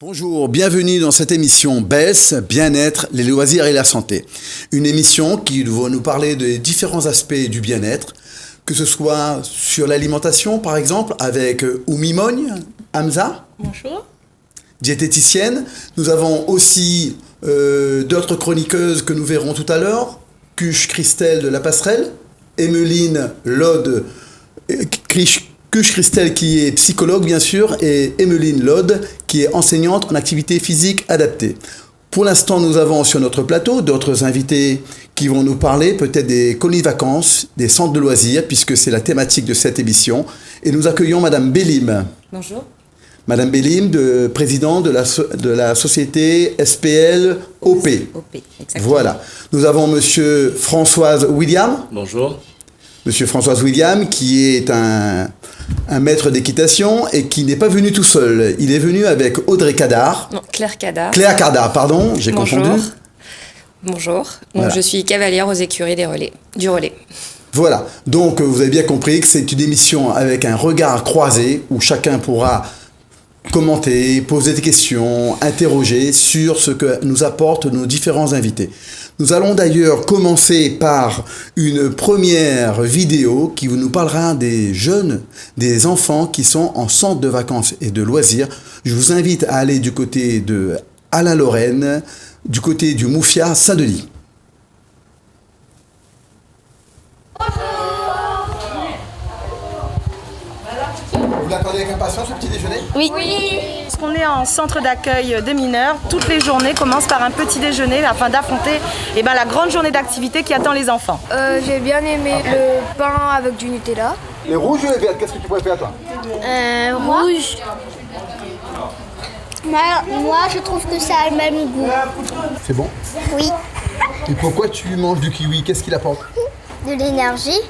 Bonjour, bienvenue dans cette émission BELS, Bien-être, les loisirs et la santé. Une émission qui va nous parler des différents aspects du bien-être, que ce soit sur l'alimentation par exemple, avec Oumi Mogne, Hamza. Bonjour. Diététicienne. Nous avons aussi d'autres chroniqueuses que nous verrons tout à l'heure. Cuche Christelle de La Passerelle, Emeline Lode, Cuche Christelle qui est psychologue bien sûr, et Emeline Lode qui est enseignante en activité physique adaptée. Pour l'instant, nous avons sur notre plateau d'autres invités qui vont nous parler peut-être des colonies de vacances, des centres de loisirs, puisque c'est la thématique de cette émission. Et nous accueillons Madame Bellim. Bonjour. Madame Bellim, présidente de la société SPL OP. OP, exactement. Voilà. Nous avons Monsieur Françoise William. Bonjour. Monsieur Françoise William, qui est un maître d'équitation et qui n'est pas venu tout seul. Il est venu avec Audrey Cadar. Non, Claire Cadar. Claire Cadar, pardon, j'ai confondu. Bonjour. Donc, voilà. Je suis cavalière aux écuries du relais. Voilà. Donc, vous avez bien compris que c'est une émission avec un regard croisé où chacun pourra commenter, poser des questions, interroger sur ce que nous apportent nos différents invités. Nous allons d'ailleurs commencer par une première vidéo qui nous parlera des jeunes, des enfants qui sont en centre de vacances et de loisirs. Je vous invite à aller du côté de Alain-Lorraine, du côté du Moufia Saint-Denis. Vous l'attendez avec impatience, le petit déjeuner ? Oui. Parce qu'on est en centre d'accueil des mineurs, toutes les journées commencent par un petit déjeuner afin d'affronter la grande journée d'activité qui attend les enfants. J'ai bien aimé le pain avec du Nutella. Les rouges ou les verts, qu'est-ce que tu préfères toi ? Rouge. Moi, je trouve que ça a le même goût. C'est bon ? Oui, Et pourquoi tu manges du kiwi ? Qu'est-ce qu'il apporte ? de l'énergie.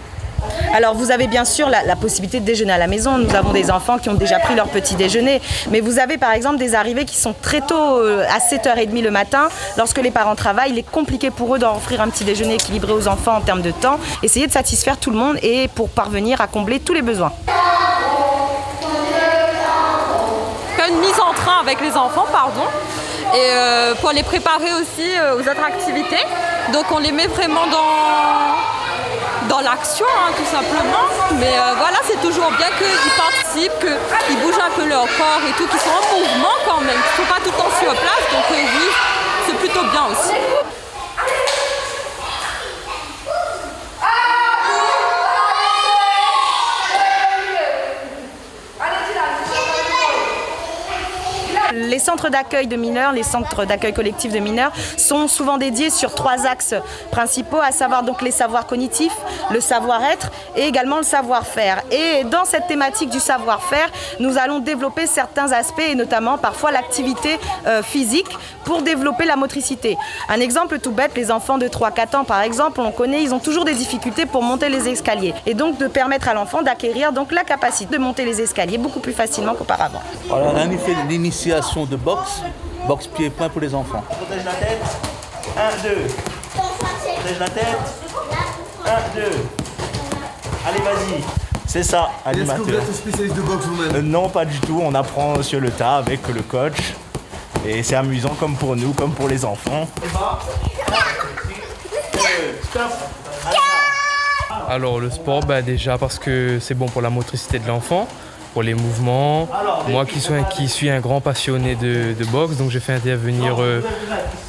Alors vous avez bien sûr la possibilité de déjeuner à la maison, nous avons des enfants qui ont déjà pris leur petit déjeuner, mais vous avez par exemple des arrivées qui sont très tôt, à 7h30 le matin, lorsque les parents travaillent, il est compliqué pour eux d'en offrir un petit déjeuner équilibré aux enfants en termes de temps, essayer de satisfaire tout le monde et pour parvenir à combler tous les besoins. Une mise en train avec les enfants, et pour les préparer aussi aux autres activités. Donc on les met vraiment dans l'action, tout simplement. Mais voilà, c'est toujours bien qu'ils participent, qu'ils bougent un peu leur corps et tout, qu'ils sont en mouvement quand même, qu'ils ne sont pas tout le temps sur place. Donc oui, c'est plutôt bien aussi. Les centres d'accueil de mineurs, les centres d'accueil collectif de mineurs sont souvent dédiés sur 3 axes principaux, à savoir donc les savoirs cognitifs, le savoir-être et également le savoir-faire. Et dans cette thématique du savoir-faire, nous allons développer certains aspects et notamment parfois l'activité physique pour développer la motricité. Un exemple tout bête, les enfants de 3-4 ans par exemple, on connaît, ils ont toujours des difficultés pour monter les escaliers. Et donc de permettre à l'enfant d'acquérir donc la capacité de monter les escaliers beaucoup plus facilement qu'auparavant. Alors, on a fait l'initiation de boxe pied-point pour les enfants. Protège la tête. 1, 2. Protège la tête. 1, 2. Allez, vas-y. C'est ça, animateur. Est-ce que vous êtes spécialiste de boxe vous-même ? Non, pas du tout. On apprend sur le tas avec le coach. Et c'est amusant comme pour nous, comme pour les enfants. Alors le sport, déjà parce que c'est bon pour la motricité de l'enfant, pour les mouvements. Moi qui suis un grand passionné de boxe, donc j'ai fait intervenir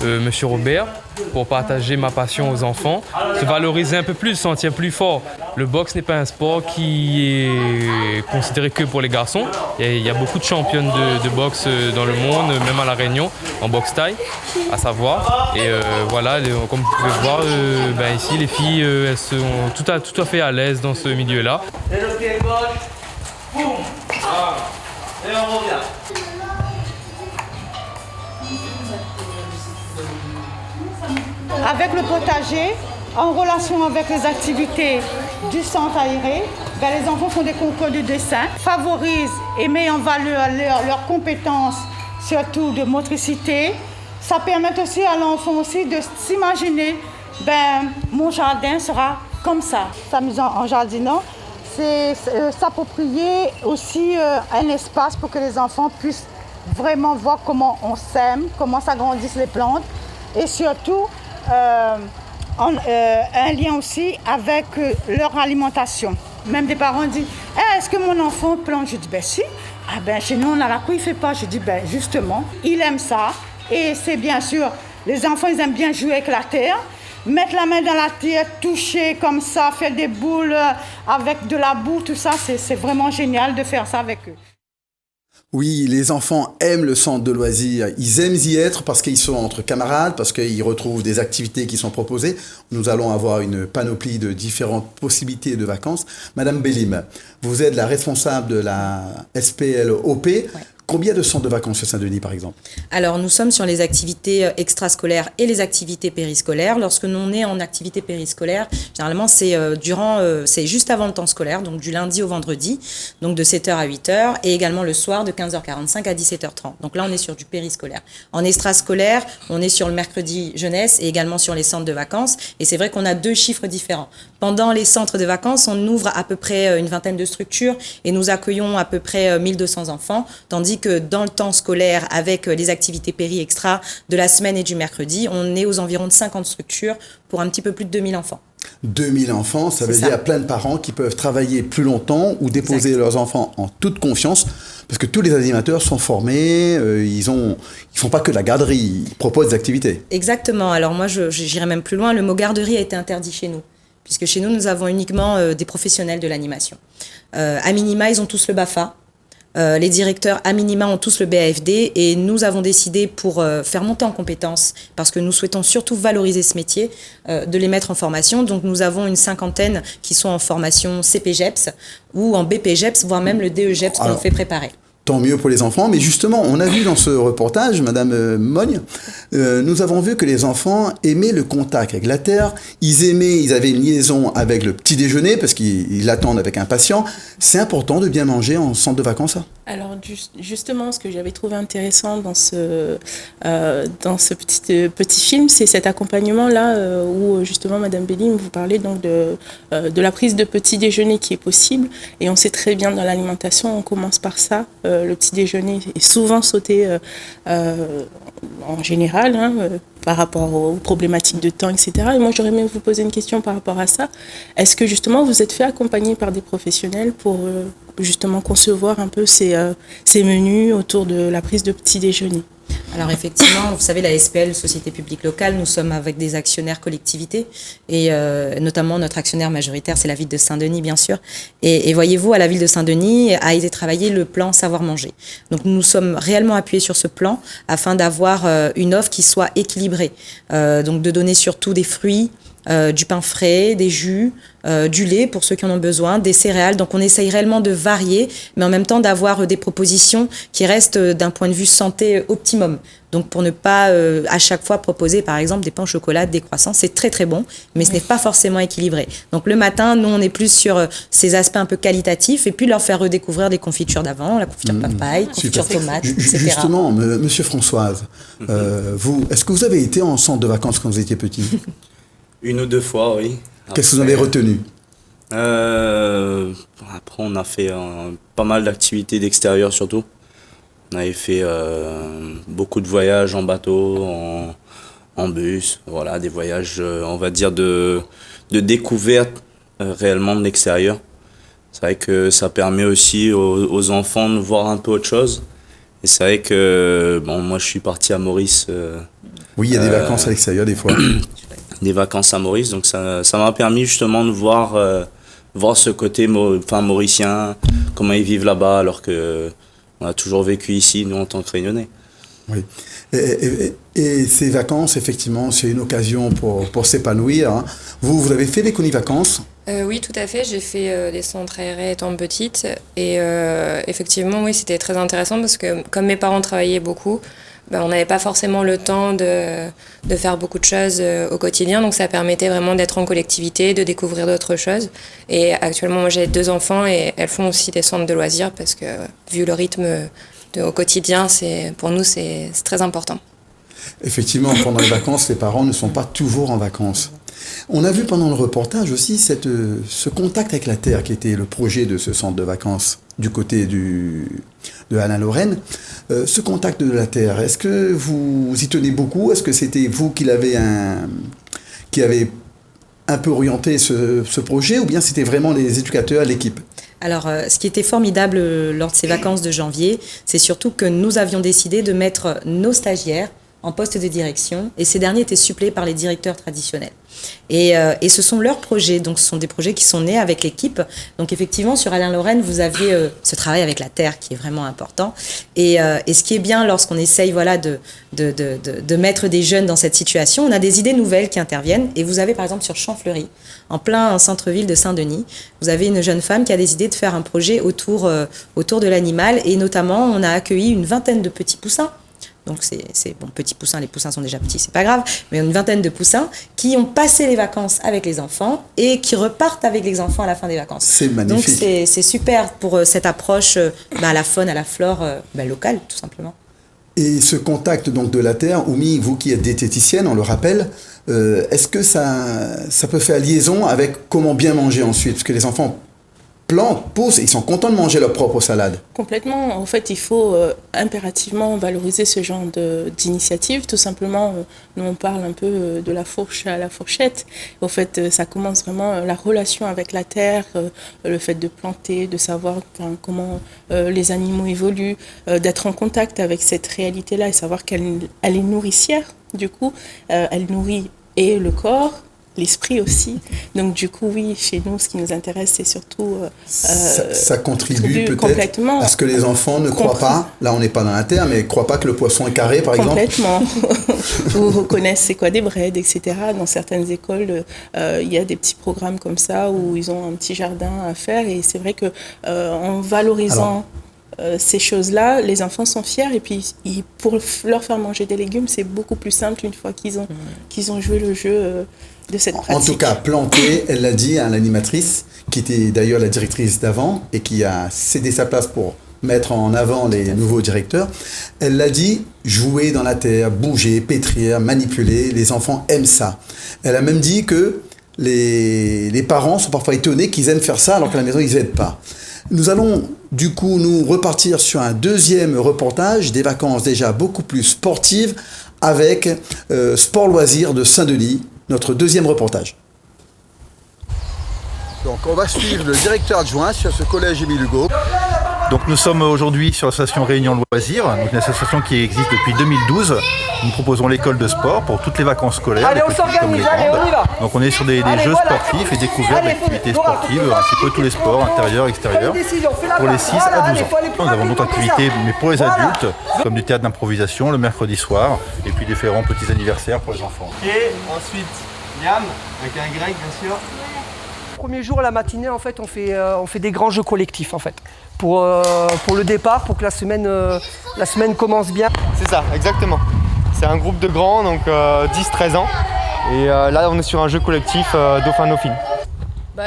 Monsieur Robert pour partager ma passion aux enfants, se valoriser un peu plus, se sentir plus fort. Le boxe n'est pas un sport qui est considéré que pour les garçons. Il y a beaucoup de championnes de boxe dans le monde, même à La Réunion, en boxe thaï, à savoir. Et voilà, comme vous pouvez voir, ici les filles elles sont tout à fait à l'aise dans ce milieu-là. Et le pied gauche. Boum. Et on revient. Avec le potager, en relation avec les activités du centre aéré, les enfants font des concours de dessin, favorisent et mettent en valeur leurs compétences, surtout de motricité. Ça permet aussi à l'enfant aussi de s'imaginer, mon jardin sera comme ça. S'amusant en jardinant, c'est s'approprier aussi un espace pour que les enfants puissent vraiment voir comment on sème, comment ça grandissent les plantes et surtout un lien aussi avec leur alimentation. Même des parents disent est-ce que mon enfant plante? Je dis ben si. Ah ben chez nous on a la couille, il fait pas. Je dis ben justement, il aime ça et c'est bien sûr, les enfants ils aiment bien jouer avec la terre. Mettre la main dans la terre, toucher comme ça, faire des boules avec de la boue, tout ça, c'est vraiment génial de faire ça avec eux. Oui, les enfants aiment le centre de loisirs, ils aiment y être parce qu'ils sont entre camarades, parce qu'ils retrouvent des activités qui sont proposées. Nous allons avoir une panoplie de différentes possibilités de vacances. Madame Bellim, vous êtes la responsable de la SPLOP. Ouais. Combien de centres de vacances sur Saint-Denis, par exemple? Alors, nous sommes sur les activités extrascolaires et les activités périscolaires. Lorsque l'on est en activité périscolaire, généralement, c'est juste avant le temps scolaire, donc du lundi au vendredi, donc de 7h à 8h, et également le soir de 15h45 à 17h30. Donc là, on est sur du périscolaire. En extrascolaire, on est sur le mercredi jeunesse et également sur les centres de vacances. Et c'est vrai qu'on a 2 chiffres différents. Pendant les centres de vacances, on ouvre à peu près une vingtaine de structures et nous accueillons à peu près 1200 enfants, tandis que dans le temps scolaire, avec les activités péri-extra de la semaine et du mercredi, on est aux environs de 50 structures pour un petit peu plus de 2000 enfants. 2000 enfants, ça veut dire plein de parents qui peuvent travailler plus longtemps ou déposer leurs enfants en toute confiance, parce que tous les animateurs sont formés, ils font pas que de la garderie, ils proposent des activités. Exactement, alors moi j'irais même plus loin, le mot garderie a été interdit chez nous, puisque chez nous, nous avons uniquement des professionnels de l'animation. À minima, ils ont tous le BAFA. Les directeurs à minima ont tous le BAFD et nous avons décidé pour faire monter en compétences, parce que nous souhaitons surtout valoriser ce métier, de les mettre en formation. Donc nous avons une 50aine qui sont en formation CPGEPS ou en BPGEPS, voire même le DEGEPS qu'on fait préparer. Tant mieux pour les enfants, mais justement, on a vu dans ce reportage, Madame Mogne, nous avons vu que les enfants aimaient le contact avec la terre, ils avaient une liaison avec le petit déjeuner, parce qu'ils l'attendent avec impatience. C'est important de bien manger en centre de vacances, ça? Alors justement, ce que j'avais trouvé intéressant dans ce petit film, c'est cet accompagnement-là où justement Madame Bellim vous parlait donc de la prise de petit déjeuner qui est possible. Et on sait très bien dans l'alimentation, on commence par ça. Le petit déjeuner est souvent sauté en général par rapport aux problématiques de temps, etc. Et moi, j'aurais aimé vous poser une question par rapport à ça. Est-ce que justement, vous êtes fait accompagner par des professionnels pour justement concevoir un peu ces menus autour de la prise de petit déjeuner? Alors effectivement, vous savez, la SPL, Société publique locale, nous sommes avec des actionnaires collectivités et notamment notre actionnaire majoritaire, c'est la ville de Saint-Denis, bien sûr. Et voyez-vous, à la ville de Saint-Denis a été travaillé le plan Savoir Manger. Donc nous sommes réellement appuyés sur ce plan afin d'avoir une offre qui soit équilibrée. Donc de donner surtout des fruits, du pain frais, des jus, du lait pour ceux qui en ont besoin, des céréales. Donc on essaye réellement de varier, mais en même temps d'avoir des propositions qui restent d'un point de vue santé optimum. Donc pour ne pas à chaque fois proposer par exemple des pains au chocolat, des croissants, c'est très très bon, mais ce n'est pas forcément équilibré. Donc le matin, nous on est plus sur ces aspects un peu qualitatifs et puis leur faire redécouvrir des confitures d'avant, la confiture papaye, confiture tomate, etc. Justement, Monsieur Françoise, est-ce que vous avez été en centre de vacances quand vous étiez petit? 1 ou 2 fois, oui. Qu'est-ce que vous avez retenu? Après, on a fait pas mal d'activités d'extérieur surtout. On avait fait beaucoup de voyages en bateau, en bus, voilà, des voyages, on va dire, de découverte réellement de l'extérieur. C'est vrai que ça permet aussi aux enfants de voir un peu autre chose. Et c'est vrai que, bon, moi je suis parti à Maurice. Oui, il y a des vacances à l'extérieur des fois. Des vacances à Maurice, donc ça m'a permis justement de voir ce côté mauricien, comment ils vivent là-bas, alors que on a toujours vécu ici, nous, en tant que Réunionnais. Oui. Et ces vacances, effectivement, c'est une occasion pour s'épanouir. Hein. Vous avez fait des coni-vacances? Oui, tout à fait. J'ai fait des centres aérés étant petite. Et effectivement, oui, c'était très intéressant parce que comme mes parents travaillaient beaucoup, on n'avait pas forcément le temps de faire beaucoup de choses au quotidien, donc ça permettait vraiment d'être en collectivité, de découvrir d'autres choses. Et actuellement, moi j'ai 2 enfants et elles font aussi des centres de loisirs parce que vu le rythme au quotidien, pour nous c'est très important. Effectivement, pendant les vacances, les parents ne sont pas toujours en vacances. On a vu pendant le reportage aussi ce contact avec la terre qui était le projet de ce centre de vacances du côté de Alain-Lorraine. Ce contact de la terre, est-ce que vous y tenez beaucoup? Est-ce que c'était vous qui avez un peu orienté ce projet, ou bien c'était vraiment les éducateurs, l'équipe? Alors, ce qui était formidable lors de ces vacances de janvier, c'est surtout que nous avions décidé de mettre nos stagiaires en poste de direction, et ces derniers étaient suppléés par les directeurs traditionnels. Et ce sont leurs projets, donc ce sont des projets qui sont nés avec l'équipe. Donc effectivement, sur Alain-Lorraine, vous aviez ce travail avec la terre qui est vraiment important. Et ce qui est bien lorsqu'on essaye de mettre des jeunes dans cette situation, on a des idées nouvelles qui interviennent. Et vous avez par exemple sur Champfleury, en plein centre-ville de Saint-Denis, vous avez une jeune femme qui a décidé de faire un projet autour de l'animal. Et notamment, on a accueilli une vingtaine de petits poussins. Donc c'est bon, petits poussins, les poussins sont déjà petits, c'est pas grave, mais une vingtaine de poussins qui ont passé les vacances avec les enfants et qui repartent avec les enfants à la fin des vacances. C'est magnifique. Donc c'est super pour cette approche à la faune, à la flore locale, tout simplement. Et ce contact donc de la terre, Oumi, vous qui êtes diététicienne, on le rappelle, est-ce que ça peut faire liaison avec comment bien manger ensuite? Parce que les enfants plantent, poussent, ils sont contents de manger leur propre salade. Complètement. En fait, il faut impérativement valoriser ce genre d'initiative. Tout simplement, nous on parle un peu de la fourche à la fourchette. En fait, ça commence vraiment la relation avec la terre, le fait de planter, de savoir comment les animaux évoluent, d'être en contact avec cette réalité-là et savoir qu'elle est nourricière. Du coup, elle nourrit et le corps, l'esprit aussi. Donc du coup, oui, chez nous, ce qui nous intéresse, c'est surtout... ça contribue peut-être à ce que les enfants ne croient pas, là on n'est pas dans la terre, mais ne croient pas que le poisson est carré, par exemple. Complètement. Ou reconnaissent c'est quoi des braides, etc. Dans certaines écoles, il y a des petits programmes comme ça où ils ont un petit jardin à faire. Et c'est vrai qu'en valorisant... ces choses-là, les enfants sont fiers et puis pour leur faire manger des légumes, c'est beaucoup plus simple une fois qu'ils ont joué le jeu de cette pratique. En tout cas, planter, elle l'a dit à l'animatrice, qui était d'ailleurs la directrice d'avant et qui a cédé sa place pour mettre en avant les nouveaux directeurs. Elle l'a dit, jouer dans la terre, bouger, pétrir, manipuler, les enfants aiment ça. Elle a même dit que les parents sont parfois étonnés qu'ils aiment faire ça alors qu'à la maison ils n'aident pas. Nous allons du coup nous repartir sur un deuxième reportage des vacances déjà beaucoup plus sportives avec Sport Loisirs de Saint-Denis, notre deuxième reportage. Donc on va suivre le directeur adjoint sur ce collège Émile Hugo. Donc nous sommes aujourd'hui sur l'association Réunion Loisirs, donc une association qui existe depuis 2012. Nous proposons l'école de sport pour toutes les vacances scolaires, les petites comme les grandes. Donc on est sur des jeux sportifs et découvertes d'activités sportives, un petit peu tous les sports, intérieurs, extérieurs, pour les 6 à 12 ans. Nous avons d'autres activités, mais pour les adultes, comme du théâtre d'improvisation le mercredi soir, et puis différents petits anniversaires pour les enfants. Et ensuite, Yam, avec un Y bien sûr. Premier jour, la matinée, en fait, on fait des grands jeux collectifs, en fait. Pour le départ, pour que la semaine commence bien. C'est ça, exactement. C'est un groupe de grands, donc 10-13 ans. Et là, on est sur un jeu collectif Dauphin-Dauphine.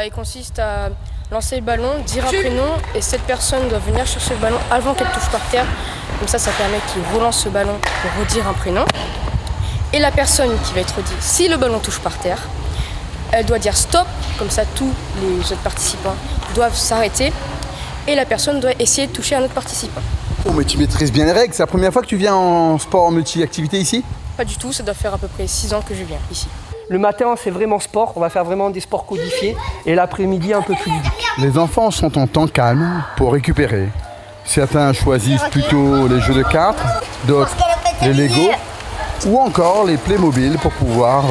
Il consiste à lancer le ballon, dire un prénom, et cette personne doit venir chercher le ballon avant qu'elle touche par terre. Comme ça permet qu'il relance ce ballon pour redire un prénom. Et la personne qui va être dit, si le ballon touche par terre, elle doit dire stop, comme ça tous les autres participants doivent s'arrêter. Et la personne doit essayer de toucher un autre participant. Oh mais tu maîtrises bien les règles, c'est la première fois que tu viens en sport multi-activité ici? Pas du tout, ça doit faire à peu près 6 ans que je viens ici. Le matin c'est vraiment sport, on va faire vraiment des sports codifiés et l'après-midi un peu plus ludique. Les enfants sont en temps calme pour récupérer. Certains choisissent plutôt les jeux de cartes, d'autres les Lego ou encore les Playmobil pour pouvoir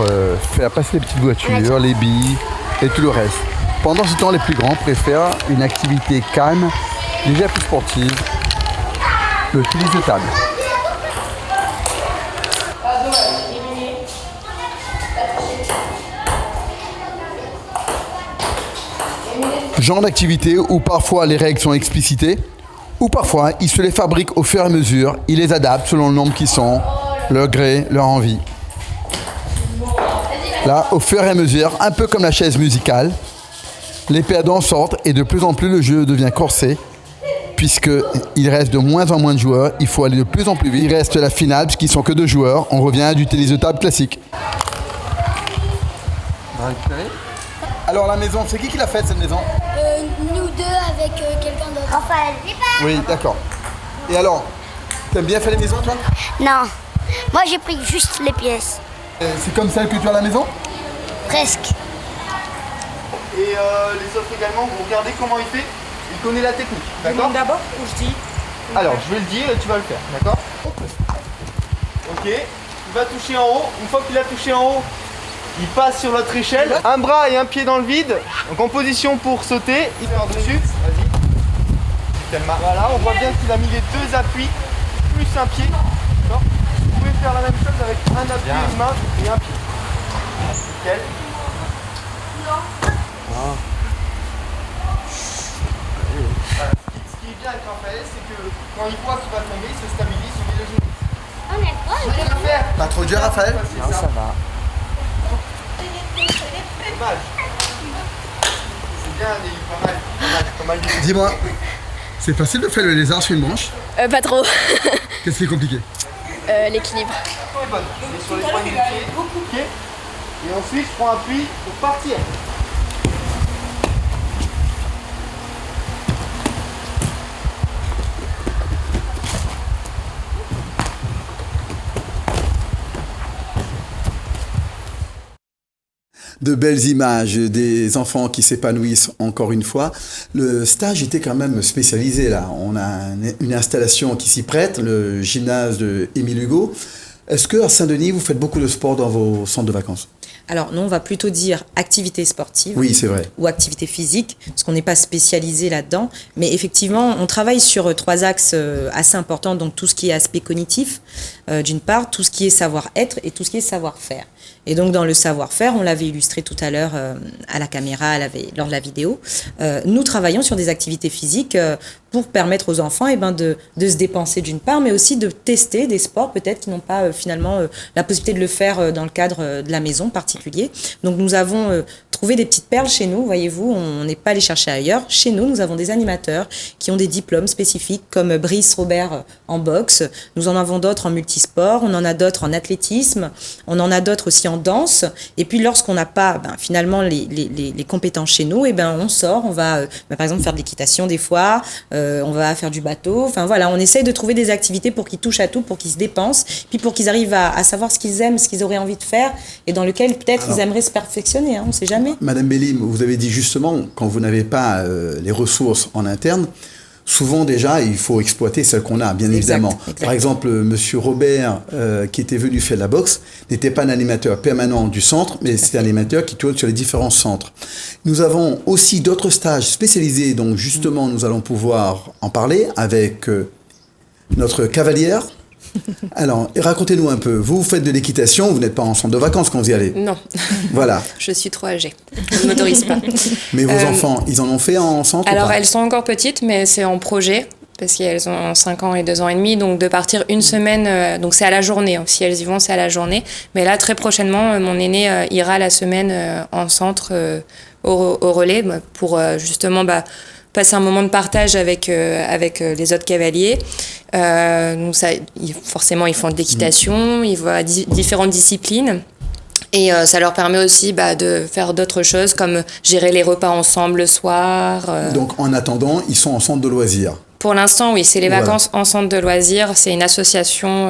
faire passer les petites voitures, les billes et tout le reste. Pendant ce temps, les plus grands préfèrent une activité calme, déjà plus sportive, le tennis de table. Genre d'activité où parfois les règles sont explicitées, ou parfois ils se les fabriquent au fur et à mesure, ils les adaptent selon le nombre qu'ils sont, leur gré, leur envie. Là, au fur et à mesure, un peu comme la chaise musicale, les perdants sortent et de plus en plus le jeu devient corsé, puisqu'il reste de moins en moins de joueurs, il faut aller de plus en plus vite. Il reste la finale, puisqu'ils ne sont que 2 joueurs, on revient à du tennis de table classique. récupérer. Alors la maison, c'est qui l'a faite cette maison? Nous deux avec quelqu'un d'autre. Raphaël. Oui, d'accord. Et alors, t'aimes bien faire les maisons toi? Non, moi j'ai pris juste les pièces. C'est comme celle que tu as à la maison? Presque. Et les autres également, vous regardez comment il fait. Il connaît la technique, d'accord? D'abord ou je dis? Alors, je vais le dire et tu vas le faire, d'accord? Ok, il va toucher en haut. Une fois qu'il a touché en haut, il passe sur l'autre échelle. Un bras et un pied dans le vide. Donc en position pour sauter. Il part dessus. Vas-y. Voilà, on voit bien qu'il a mis les deux appuis, plus un pied. D'accord? Vous pouvez faire la même chose avec un appui, une main et un pied. Nickel. Non. Voilà. Ce qui est bien avec Raphaël, c'est que quand il voit qu'il va tomber, il se stabilise, il met le genou. On n'est pas. Je vais le faire. Pas trop dur, Raphaël? Non, ça va. Dommage. C'est bien, il est pas mal. Dis-moi, c'est facile de faire le lézard sur une branche? Pas trop. Qu'est-ce qui est compliqué? L'équilibre. On est sur les poignées de pied. Ok. Et ensuite, je prends appui pour partir. De belles images des enfants qui s'épanouissent encore une fois. Le stage était quand même spécialisé là. On a une installation qui s'y prête, le gymnase de Émile Hugo. Est-ce qu'à Saint-Denis, vous faites beaucoup de sport dans vos centres de vacances? Alors, nous, on va plutôt dire activité sportive. Oui, c'est vrai. Ou activité physique, parce qu'on n'est pas spécialisé là-dedans. Mais effectivement, on travaille sur 3 axes assez importants. Donc, tout ce qui est aspect cognitif, d'une part, tout ce qui est savoir-être et tout ce qui est savoir-faire. Et donc, dans le savoir-faire, on l'avait illustré tout à l'heure à la caméra, lors de la vidéo, nous travaillons sur des activités physiques pour permettre aux enfants de se dépenser d'une part, mais aussi de tester des sports peut-être qui n'ont pas finalement la possibilité de le faire dans le cadre de la maison particulier. Donc, nous avons trouvé des petites perles chez nous, voyez-vous, on n'est pas allé chercher ailleurs. Chez nous, nous avons des animateurs qui ont des diplômes spécifiques comme Brice Robert en boxe. Nous en avons d'autres en multisport, on en a d'autres en athlétisme, on en a d'autres aussi en danse. Et puis lorsqu'on n'a pas finalement les compétences chez nous, on sort, on va par exemple faire de l'équitation des fois, on va faire du bateau. Enfin voilà, on essaye de trouver des activités pour qu'ils touchent à tout, pour qu'ils se dépensent, puis pour qu'ils arrivent à savoir ce qu'ils aiment, ce qu'ils auraient envie de faire et dans lequel peut-être ils aimeraient se perfectionner, on ne sait jamais. Madame Bélim, vous avez dit justement, quand vous n'avez pas les ressources en interne, souvent déjà, il faut exploiter celles qu'on a, bien évidemment. Exact. Par exemple, Monsieur Robert, qui était venu faire de la boxe, n'était pas un animateur permanent du centre, mais c'était un animateur qui tourne sur les différents centres. Nous avons aussi d'autres stages spécialisés, donc justement, nous allons pouvoir en parler avec notre cavalière. Alors, racontez-nous un peu. Vous faites de l'équitation, vous n'êtes pas en centre de vacances quand vous y allez? Non. Voilà. Je suis trop âgée. Je ne m'autorise pas. Mais vos enfants, ils en ont fait en centre? Alors, elles sont encore petites, mais c'est en projet, parce qu'elles ont 5 ans et 2 ans et demi, donc de partir une semaine, donc c'est à la journée. Si elles y vont, c'est à la journée. Mais là, très prochainement, mon aîné ira la semaine en centre au relais pour justement... passer un moment de partage avec les autres cavaliers. Donc forcément, ils font de l'équitation, ils voient différentes disciplines. Et ça leur permet aussi de faire d'autres choses, comme gérer les repas ensemble le soir. Donc en attendant, ils sont en centre de loisirs? Pour l'instant, oui, c'est les vacances en centre de loisirs. C'est une association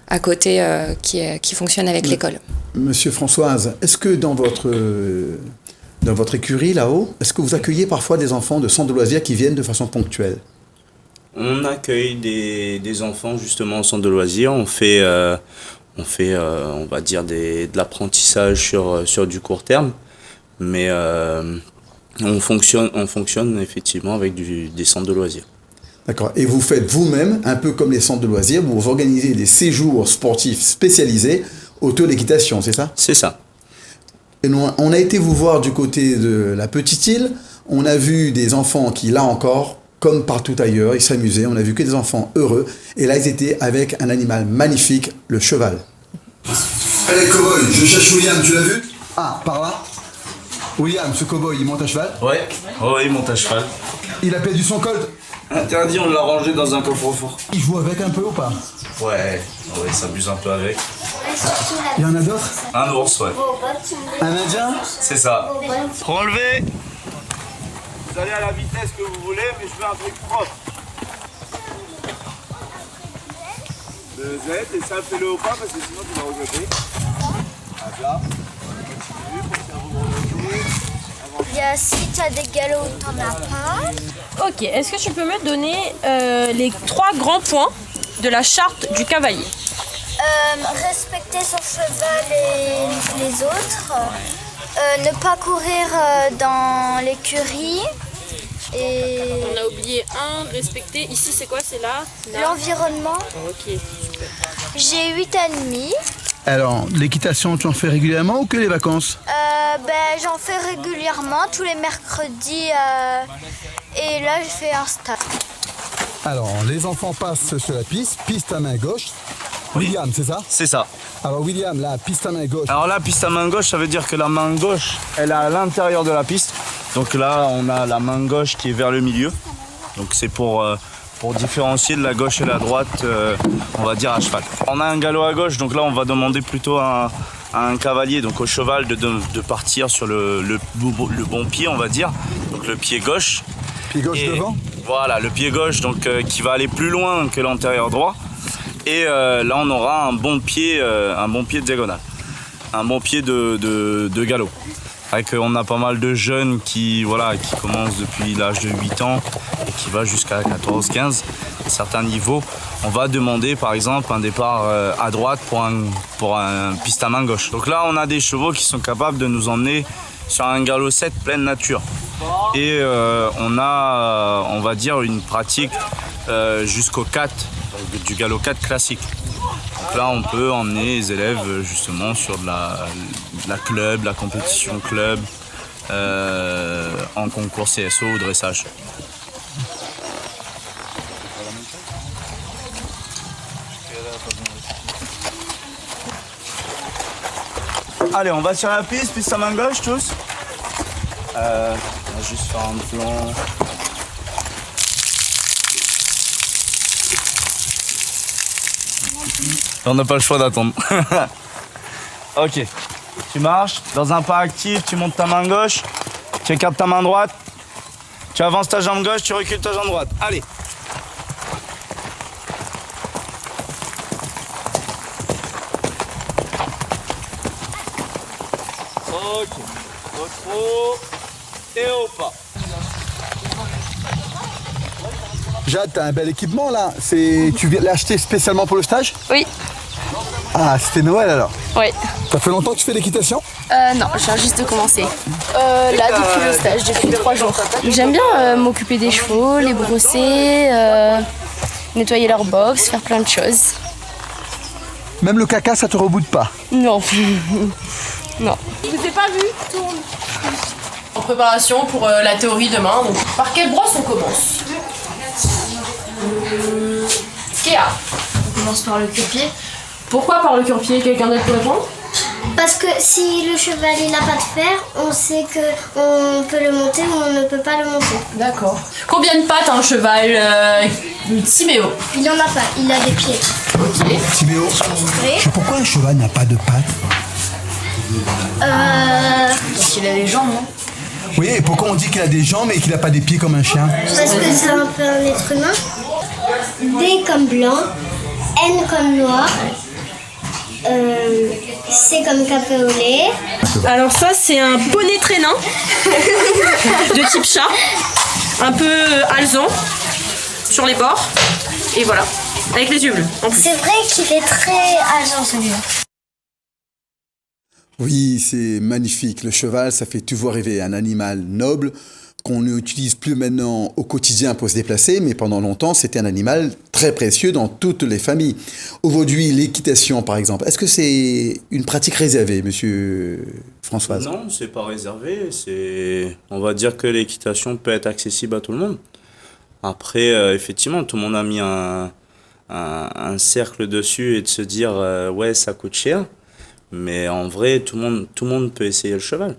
à côté qui fonctionne avec l'école. Monsieur Françoise, est-ce que dans votre écurie là-haut, est-ce que vous accueillez parfois des enfants de centres de loisirs qui viennent de façon ponctuelle? On accueille des enfants justement au centre de loisirs. On fait on va dire, de l'apprentissage sur du court terme. Mais on fonctionne effectivement avec des centres de loisirs. D'accord. Et vous faites vous-même, un peu comme les centres de loisirs, vous organisez des séjours sportifs spécialisés autour de l'équitation, c'est ça? C'est ça. Et on a été vous voir du côté de la Petite Île, on a vu des enfants qui, là encore, comme partout ailleurs, ils s'amusaient, on a vu que des enfants heureux, et là ils étaient avec un animal magnifique, le cheval. Allez cow-boy, je cherche William, tu l'as vu? Ah, par là? William, ce cow-boy, il monte à cheval? Ouais, il monte à cheval. Il a perdu son colt? Interdit, on l'a rangé dans un coffre-fort. Il joue avec un peu ou pas? Ouais, il s'amuse un peu avec. Il y en a d'autres? Un ours, ouais. Un indien? C'est ça. Relevez. Vous allez à la vitesse que vous voulez, mais je veux un truc propre. Le Z, et ça, fais-le au pas, parce que sinon tu vas regretter. Là. Il y a si tu as des galops ou t'en as pas. Ok, est-ce que tu peux me donner les 3 grands points de la charte du cavalier? Respecter son cheval et les autres. Ne pas courir dans l'écurie. Et On a oublié un, respecter. Ici, c'est quoi? C'est là? l'environnement. Ok, super. J'ai 8 ans et demi. Alors, l'équitation, tu en fais régulièrement ou que les vacances? J'en fais régulièrement, tous les mercredis. Et là, je fais un stage. Alors, les enfants passent sur la piste à main gauche. William, c'est ça? C'est ça. Alors William, la piste à main gauche. Alors là, piste à main gauche, ça veut dire que la main gauche, elle est à l'intérieur de la piste. Donc là, on a la main gauche qui est vers le milieu. Donc c'est pour différencier de la gauche et la droite, on va dire à cheval. On a un galop à gauche, donc là, on va demander plutôt à un cavalier, donc au cheval, de partir sur le bon pied, on va dire. Donc le pied gauche. Pied gauche devant? Voilà, le pied gauche, donc qui va aller plus loin que l'antérieur droit. Et là, on aura un bon pied de diagonale, un bon pied de galop. On a pas mal de jeunes qui commencent depuis l'âge de 8 ans et qui va jusqu'à 14-15. À certains niveaux, on va demander par exemple un départ à droite pour un piste à main gauche. Donc là, on a des chevaux qui sont capables de nous emmener sur un galop 7 pleine nature. Et on a, on va dire, une pratique jusqu'au 4, du galop 4 classique. Donc là, on peut emmener les élèves justement sur de la club, la compétition club, en concours CSO ou dressage. Allez, on va sur la piste à main gauche tous. On va juste faire un plan. On n'a pas le choix d'attendre. Ok, tu marches, dans un pas actif, tu montes ta main gauche, tu écartes ta main droite, tu avances ta jambe gauche, tu recules ta jambe droite. Allez. Ok, repos et au pas. Jade, t'as un bel équipement là. Tu viens l'acheter spécialement pour le stage? Oui. Ah, c'était Noël alors? Oui. Ça fait longtemps que tu fais l'équitation? Non, je viens juste de commencer. Là, depuis le stage, depuis 3 jours. J'aime bien m'occuper des chevaux, les brosser, nettoyer leur box, faire plein de choses. Même le caca, ça te reboude pas? Non. Non. Je vous ai pas vu. Tourne. En préparation pour la théorie demain. Donc, par quelle brosse on commence? Kéa. On commence par le cure-pied. Pourquoi par le cure-pied? Quelqu'un d'autre peut répondre? Parce que si le cheval n'a pas de fer, on sait qu'on peut le monter ou on ne peut pas le monter. D'accord. Combien de pattes a un cheval Timéo? Il n'en a pas, il a des pieds. Ok. Timéo, pourquoi un cheval n'a pas de pattes? Parce qu'il a des jambes, non? Oui, et pourquoi on dit qu'il a des jambes et qu'il n'a pas des pieds comme un chien? Parce que c'est un peu un être humain. D comme blanc, N comme noir, C comme café au lait. Alors ça c'est un poney traînin de type chat, un peu alezan sur les bords et voilà, avec les yeux bleus. C'est vrai qu'il est très alezan celui-là. Oui, c'est magnifique. Le cheval, ça fait toujours rêver. Un animal noble qu'on n'utilise plus maintenant au quotidien pour se déplacer, mais pendant longtemps, c'était un animal très précieux dans toutes les familles. Aujourd'hui, l'équitation, par exemple, est-ce que c'est une pratique réservée, monsieur Françoise? Non, c'est pas réservé. On va dire que l'équitation peut être accessible à tout le monde. Après, effectivement, tout le monde a mis un cercle dessus et de se dire ouais, ça coûte cher. Mais en vrai, tout le monde peut essayer le cheval.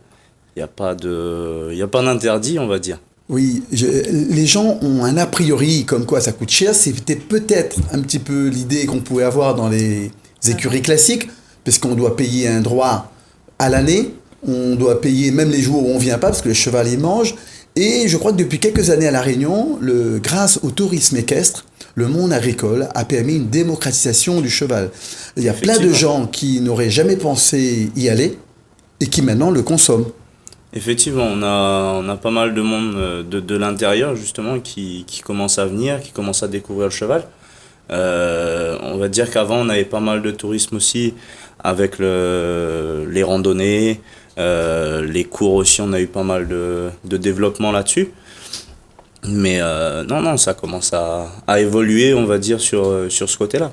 Il n'y a pas d'interdit, on va dire. Oui, les gens ont un a priori comme quoi ça coûte cher. C'était peut-être un petit peu l'idée qu'on pouvait avoir dans les écuries classiques. puisqu'on doit payer un droit à l'année, on doit payer même les jours où on ne vient pas, parce que le cheval il mange. Et je crois que depuis quelques années à La Réunion, grâce au tourisme équestre, le monde agricole a permis une démocratisation du cheval. Il y a plein de gens qui n'auraient jamais pensé y aller et qui maintenant le consomment. Effectivement, on a pas mal de monde de l'intérieur justement qui commence à venir, qui commence à découvrir le cheval. On va dire qu'avant on avait pas mal de tourisme aussi avec les randonnées, les cours aussi, on a eu pas mal de développement là-dessus. Mais non, ça commence à évoluer, on va dire, sur ce côté-là.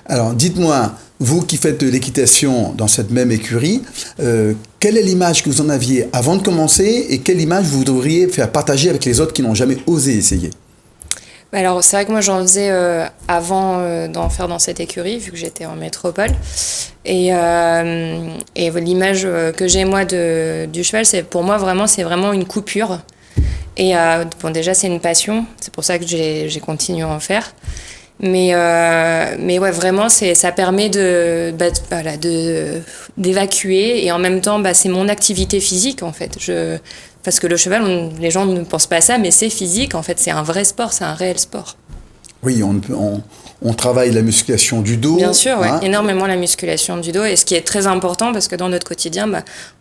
Alors, dites-moi, vous qui faites de l'équitation dans cette même écurie, quelle est l'image que vous en aviez avant de commencer et quelle image vous devriez faire partager avec les autres qui n'ont jamais osé essayer? Alors, c'est vrai que moi, j'en faisais avant d'en faire dans cette écurie, vu que j'étais en métropole. Et l'image que j'ai, moi, du cheval, pour moi, c'est vraiment une coupure. Et bon, déjà, c'est une passion. C'est pour ça que j'ai continué à en faire. Mais ouais, vraiment, ça permet d'évacuer. Et en même temps, c'est mon activité physique, en fait. Parce que le cheval, les gens ne pensent pas à ça, mais c'est physique. En fait, c'est un vrai sport, c'est un réel sport. Oui, on travaille la musculation du dos. Bien sûr, ouais, énormément la musculation du dos. Et ce qui est très important, parce que dans notre quotidien,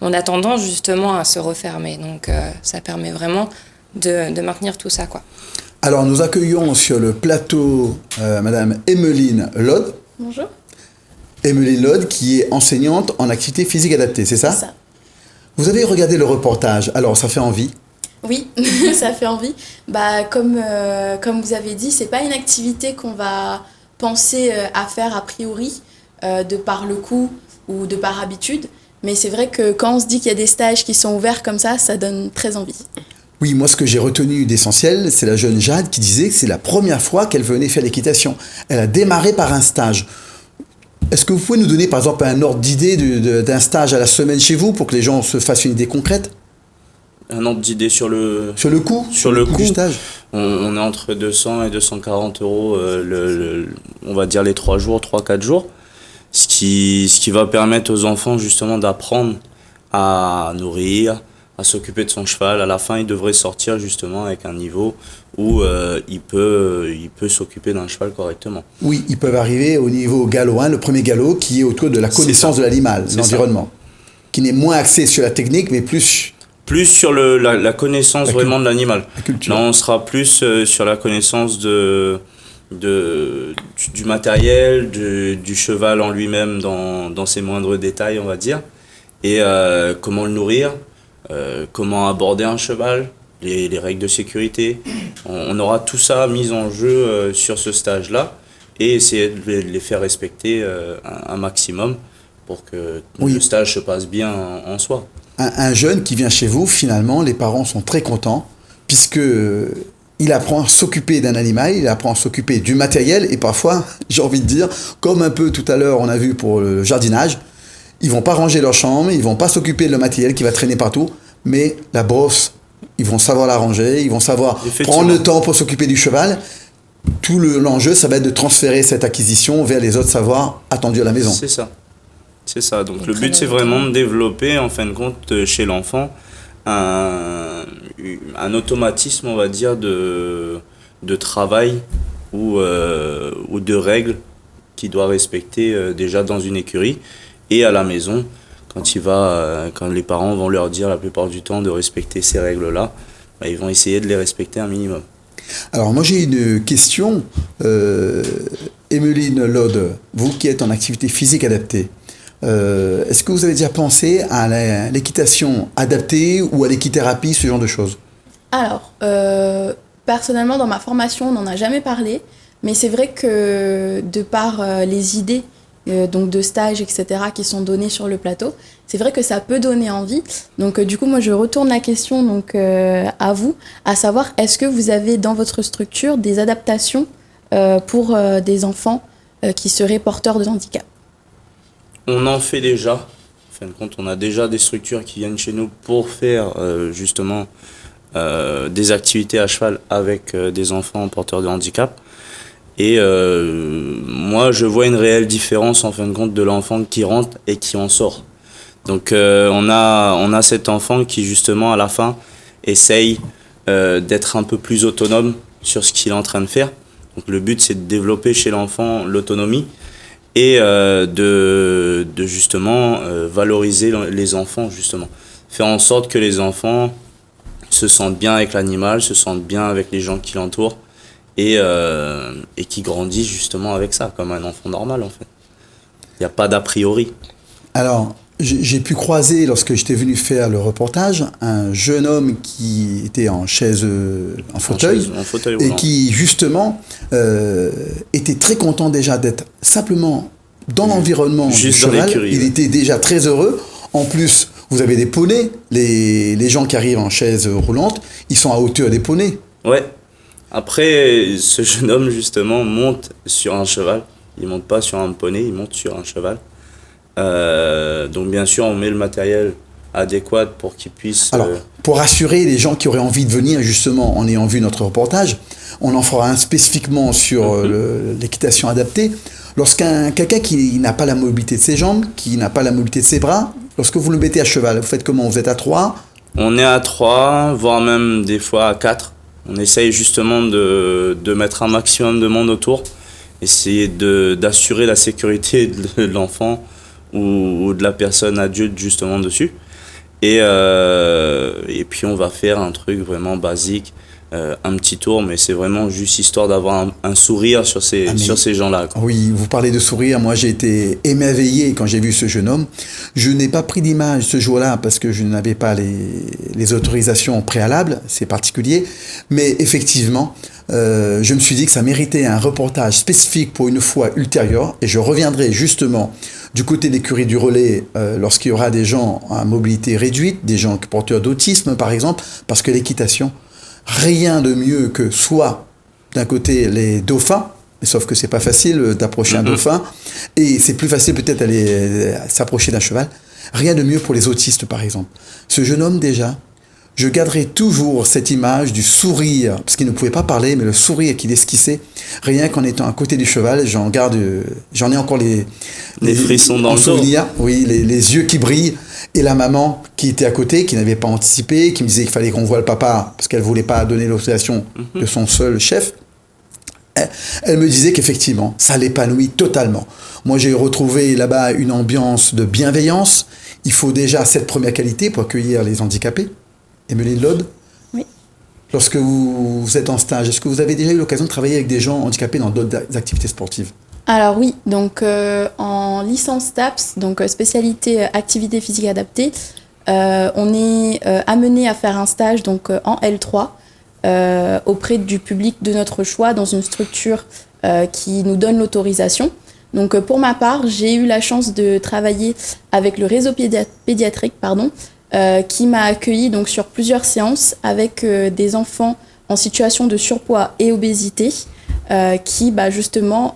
on a tendance justement à se refermer. Donc, ça permet vraiment de maintenir tout ça, quoi. Alors, nous accueillons sur le plateau Madame Emmeline Lode. Bonjour. Emmeline Lode, qui est enseignante en activité physique adaptée, c'est ça? C'est ça. Vous avez regardé le reportage, alors ça fait envie? Oui, ça fait envie. Comme vous avez dit, c'est pas une activité qu'on va penser à faire a priori, de par le coût ou de par habitude. Mais c'est vrai que quand on se dit qu'il y a des stages qui sont ouverts comme ça donne très envie. Oui, moi ce que j'ai retenu d'essentiel, c'est la jeune Jade qui disait que c'est la première fois qu'elle venait faire l'équitation. Elle a démarré par un stage. Est-ce que vous pouvez nous donner par exemple un ordre d'idée d'un stage à la semaine chez vous pour que les gens se fassent une idée concrète? Un ordre d'idée sur le coût? Sur le coût du stage. On est entre 200 et 240 euros, on va dire les 3 jours, 3-4 jours. Ce qui va permettre aux enfants justement d'apprendre à nourrir, à s'occuper de son cheval. À la fin, il devrait sortir justement avec un niveau où il peut s'occuper d'un cheval correctement. Oui, ils peuvent arriver au niveau galop 1, le premier galop, qui est autour de la connaissance de l'animal, de l'environnement, qui n'est moins axé sur la technique, mais plus sur la connaissance vraiment de l'animal. Là, on sera plus sur la connaissance du matériel, du cheval en lui-même dans ses moindres détails, on va dire, et comment le nourrir, comment aborder un cheval, les règles de sécurité. On aura tout ça mis en jeu sur ce stage-là et essayer de les faire respecter un maximum pour que le stage se passe bien en soi. Un jeune qui vient chez vous, finalement, les parents sont très contents puisque il apprend à s'occuper d'un animal, il apprend à s'occuper du matériel et parfois, j'ai envie de dire, comme un peu tout à l'heure on a vu pour le jardinage, ils vont pas ranger leur chambre, ils vont pas s'occuper de le matériel qui va traîner partout, mais la brosse, ils vont savoir la ranger, ils vont savoir prendre le temps pour s'occuper du cheval. Tout l'enjeu, ça va être de transférer cette acquisition vers les autres savoirs attendus à la maison. C'est ça. C'est ça. Donc le but, c'est vraiment de développer, en fin de compte, chez l'enfant, un automatisme, on va dire, de travail ou de règles qu'il doit respecter déjà dans une écurie et à la maison. Quand les parents vont leur dire la plupart du temps de respecter ces règles-là, ils vont essayer de les respecter un minimum. Alors moi j'ai une question, Emmeline Lode, vous qui êtes en activité physique adaptée, est-ce que vous avez déjà pensé à l'équitation adaptée ou à l'équithérapie, ce genre de choses? Alors, personnellement dans ma formation on n'en a jamais parlé, mais c'est vrai que de par les idées donc de stages, etc., qui sont donnés sur le plateau, c'est vrai que ça peut donner envie. Donc du coup, moi je retourne la question donc, à vous, à savoir, est-ce que vous avez dans votre structure des adaptations pour des enfants qui seraient porteurs de handicap? On en fait déjà. En fin de compte, on a déjà des structures qui viennent chez nous pour faire justement des activités à cheval avec des enfants porteurs de handicap. Et moi, je vois une réelle différence en fin de compte de l'enfant qui rentre et qui en sort. Donc on a cet enfant qui justement à la fin essaye d'être un peu plus autonome sur ce qu'il est en train de faire. Donc le but c'est de développer chez l'enfant l'autonomie et de justement valoriser les enfants justement. Faire en sorte que les enfants se sentent bien avec l'animal, se sentent bien avec les gens qui l'entourent et qui grandissent justement avec ça, comme un enfant normal en fait. Il n'y a pas d'a priori. Alors, j'ai pu croiser, lorsque j'étais venu faire le reportage, un jeune homme qui était en fauteuil, et qui justement était très content déjà d'être simplement dans l'environnement du cheval. Il était déjà très heureux. En plus, vous avez des poneys, les gens qui arrivent en chaise roulante, ils sont à hauteur des poneys. Ouais. Après, ce jeune homme justement monte sur un cheval. Il monte pas sur un poney, il monte sur un cheval. Donc bien sûr on met le matériel adéquat pour qu'ils puissent... Alors, pour rassurer les gens qui auraient envie de venir justement en ayant vu notre reportage, on en fera un spécifiquement sur l'équitation adaptée. Quelqu'un qui n'a pas la mobilité de ses jambes, qui n'a pas la mobilité de ses bras, lorsque vous le mettez à cheval, vous faites comment? Vous êtes à 3? On est à 3, voire même des fois à 4. On essaye justement de mettre un maximum de monde autour, essayer d'assurer la sécurité de l'enfant ou de la personne adulte justement dessus. Et puis on va faire un truc vraiment basique, un petit tour, mais c'est vraiment juste histoire d'avoir un sourire sur ces gens-là. Oui, vous parlez de sourire, moi j'ai été émerveillé quand j'ai vu ce jeune homme. Je n'ai pas pris d'image ce jour-là parce que je n'avais pas les autorisations préalables, c'est particulier, mais effectivement, je me suis dit que ça méritait un reportage spécifique pour une fois ultérieure, et je reviendrai justement du côté de l'écurie du relais lorsqu'il y aura des gens à mobilité réduite, des gens porteurs d'autisme par exemple, parce que l'équitation, rien de mieux que soit d'un côté les dauphins, sauf que c'est pas facile d'approcher un dauphin, et c'est plus facile peut-être d'aller s'approcher d'un cheval, rien de mieux pour les autistes par exemple. Ce jeune homme déjà, je garderai toujours cette image du sourire, parce qu'il ne pouvait pas parler, mais le sourire qu'il esquissait, rien qu'en étant à côté du cheval, j'en ai encore les frissons dans le dos. Oui, les yeux qui brillent, et la maman qui était à côté, qui n'avait pas anticipé, qui me disait qu'il fallait qu'on voie le papa, parce qu'elle ne voulait pas donner l'autorisation de son seul chef. Elle me disait qu'effectivement, ça l'épanouit totalement. Moi, j'ai retrouvé là-bas une ambiance de bienveillance. Il faut déjà cette première qualité pour accueillir les handicapés. Emeline Lode, oui. Lorsque vous êtes en stage, est-ce que vous avez déjà eu l'occasion de travailler avec des gens handicapés dans d'autres activités sportives? Alors oui, donc en licence TAPS, donc spécialité activité physique adaptée, on est amené à faire un stage donc en L3 auprès du public de notre choix dans une structure qui nous donne l'autorisation. Donc pour ma part, j'ai eu la chance de travailler avec le réseau pédiatrique, qui m'a accueilli donc sur plusieurs séances avec des enfants en situation de surpoids et obésité qui justement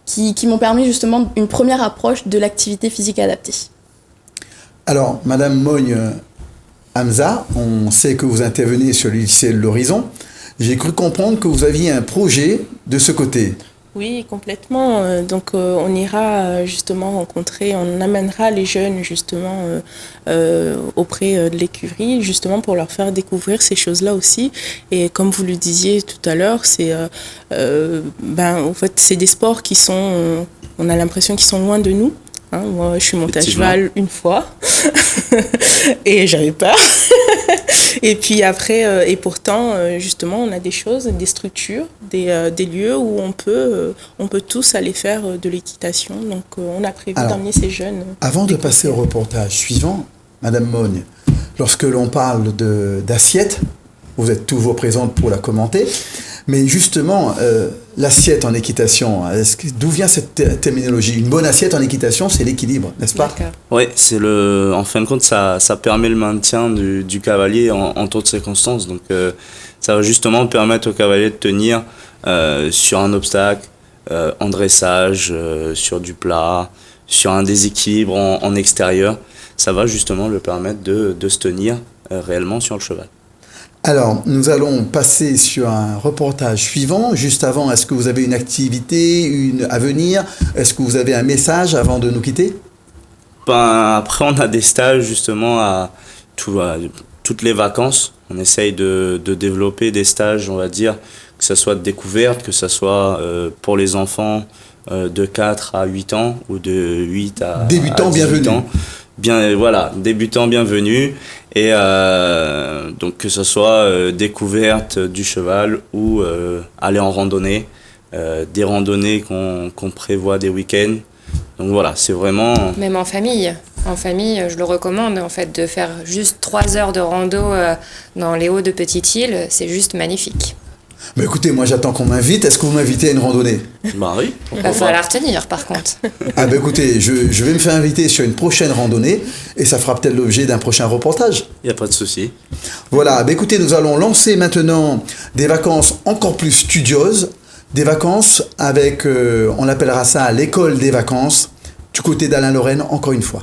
qui m'ont permis justement une première approche de l'activité physique adaptée. Alors Madame Mogne Hamza, on sait que vous intervenez sur le lycée de l'Horizon. J'ai cru comprendre que vous aviez un projet de ce côté. Oui, complètement. Donc, on ira justement rencontrer, on amènera les jeunes justement auprès de l'écurie, justement pour leur faire découvrir ces choses-là aussi. Et comme vous le disiez tout à l'heure, c'est, en fait, c'est des sports qui sont, on a l'impression qu'ils sont loin de nous. Moi, je suis montée à cheval une fois et j'avais peur. Et puis après, et pourtant, justement, on a des choses, des structures, des lieux où on peut tous aller faire de l'équitation. Donc, on a prévu d'emmener ces jeunes. Avant de passer au reportage suivant, Madame Mogne, lorsque l'on parle d'assiette, vous êtes toujours présente pour la commenter, mais justement, l'assiette en équitation, d'où vient cette terminologie? Une bonne assiette en équitation, c'est l'équilibre, n'est-ce pas? Oui, en fin de compte, ça permet le maintien du cavalier en toutes circonstances. Donc, ça va justement permettre au cavalier de tenir sur un obstacle, en dressage, sur du plat, sur un déséquilibre en extérieur. Ça va justement le permettre de se tenir réellement sur le cheval. Alors, nous allons passer sur un reportage suivant. Juste avant, est-ce que vous avez une activité à venir? Est-ce que vous avez un message avant de nous quitter? Après, on a des stages justement à toutes les vacances. On essaye de développer des stages, on va dire, que ce soit de découverte, que ce soit pour les enfants de 4 à 8 ans ou de 8 à 18 ans. Voilà, débutants bienvenus. Et donc que ce soit découverte du cheval ou aller en randonnée, des randonnées qu'on prévoit des week-ends. Donc voilà, c'est vraiment... Même en famille, je le recommande en fait de faire juste 3 heures de rando dans les hauts de Petite-Île, c'est juste magnifique. Mais écoutez, moi j'attends qu'on m'invite. Est-ce que vous m'invitez à une randonnée? Bah oui. Il va falloir la retenir par contre. Ah bah écoutez, je vais me faire inviter sur une prochaine randonnée et ça fera peut-être l'objet d'un prochain reportage. Il n'y a pas de souci. Voilà, bah écoutez, nous allons lancer maintenant des vacances encore plus studieuses. Des vacances avec, on appellera ça l'école des vacances, du côté d'Alain Lorraine, encore une fois.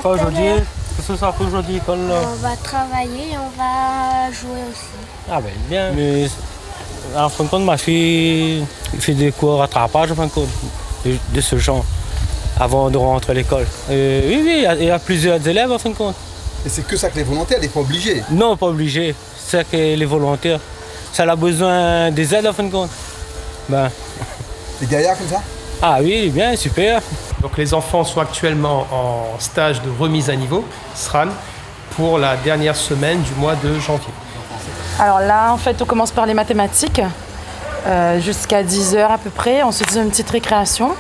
Aujourd'hui, qu'est-ce que ça fait aujourd'hui l'école? On va travailler et on va jouer aussi. Ah ben bien. Mais en fin de compte, ma fille fait des cours rattrapage en fin de compte, de ce genre, avant de rentrer à l'école. Oui, il y a plusieurs élèves en fin de compte. Et c'est que ça que les volontaires, n'est pas obligé? Non, pas obligé. C'est que les volontaires, ça a besoin des aides en fin de compte. Ben. Des gaillards comme ça? Ah oui, bien, super. Donc les enfants sont actuellement en stage de remise à niveau, SRAN, pour la dernière semaine du mois de janvier. Alors là, en fait, on commence par les mathématiques, jusqu'à 10h à peu près. Ensuite, une petite récréation.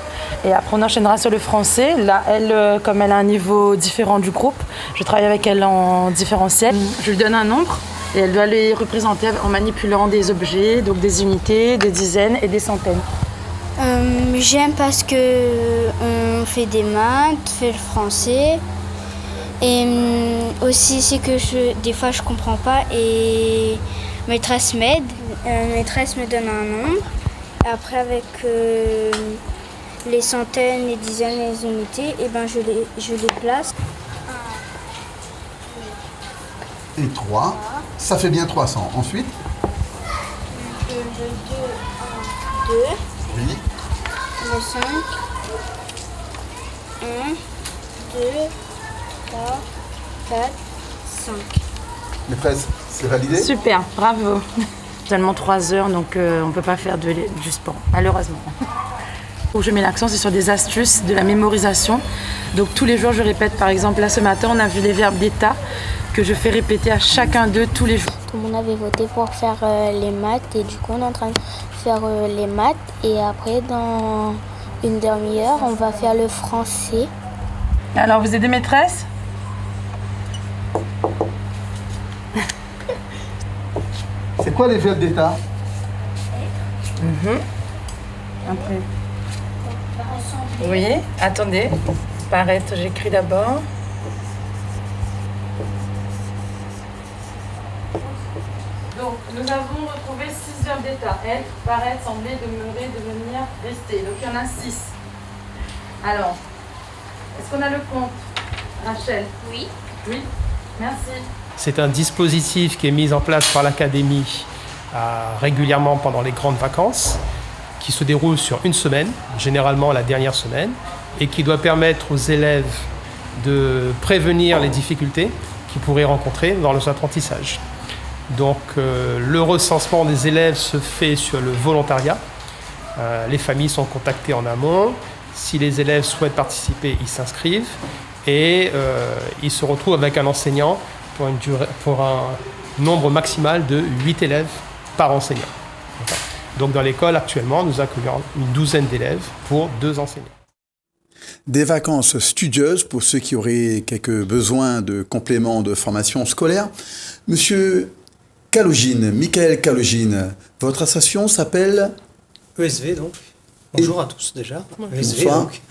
Et après, on enchaînera sur le français. Là, elle, comme elle a un niveau différent du groupe, je travaille avec elle en différentiel. Je lui donne un nombre et elle doit les représenter en manipulant des objets, donc des unités, des dizaines et des centaines. J'aime parce que on fait des maths, fait le français. Et aussi, c'est que des fois, je comprends pas et maîtresse m'aide. Maîtresse me donne un nombre. Après, avec les centaines, les dizaines, les unités, et ben je les place. Et 3, ça fait bien 300. Ensuite? Le 2, 1, 2. Oui. Le 5. 1, 2, 3, 4, 5. Maîtresse, c'est validé? Super, bravo. Seulement 3 heures, donc on ne peut pas faire du sport, malheureusement. Où je mets l'accent, c'est sur des astuces de la mémorisation. Donc tous les jours, je répète. Par exemple, là ce matin, on a vu les verbes d'état que je fais répéter à chacun d'eux tous les jours. Tout le monde avait voté pour faire les maths et du coup, on est en train de faire les maths. Et après, dans une demi-heure, on va faire le français. Alors, vous êtes des maîtresses? C'est quoi les verbes d'état? Après. Oui, attendez. Paraître, j'écris d'abord. Donc, nous avons retrouvé 6 verbes d'état. Être, paraître, sembler, demeurer, devenir, rester. Donc, il y en a 6. Alors, est-ce qu'on a le compte, Rachel? Oui. Oui, merci. C'est un dispositif qui est mis en place par l'Académie régulièrement pendant les grandes vacances, qui se déroule sur une semaine, généralement la dernière semaine, et qui doit permettre aux élèves de prévenir les difficultés qu'ils pourraient rencontrer dans leurs apprentissages. Donc le recensement des élèves se fait sur le volontariat. Les familles sont contactées en amont. Si les élèves souhaitent participer, ils s'inscrivent et ils se retrouvent avec un enseignant pour un nombre maximal de 8 élèves par enseignant. Donc dans l'école actuellement, nous accueillons une douzaine d'élèves pour 2 enseignants. Des vacances studieuses pour ceux qui auraient quelques besoins de compléments de formation scolaire. Monsieur Calogine, Michael Calogine, votre association s'appelle ESV donc. Bonjour à tous déjà. ESV Bonsoir. donc.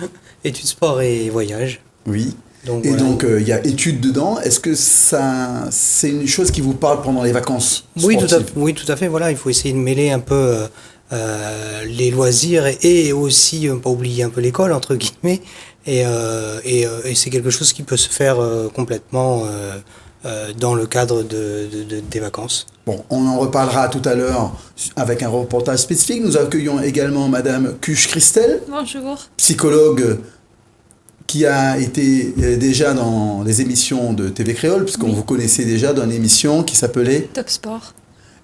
Études sport et voyage. Oui. Donc, et voilà. donc il y a études dedans. Est-ce que c'est une chose qui vous parle pendant les vacances Oui, sportives? tout à fait. Voilà, il faut essayer de mêler un peu les loisirs et aussi pas oublier un peu l'école entre guillemets. Et c'est quelque chose qui peut se faire complètement dans le cadre des vacances. Bon, on en reparlera tout à l'heure avec un reportage spécifique. Nous accueillons également Madame Cuche-Christelle, Bonjour. psychologue qui a été déjà dans les émissions de TV Créole, puisqu'on vous connaissait déjà dans une émission qui s'appelait Top Sport.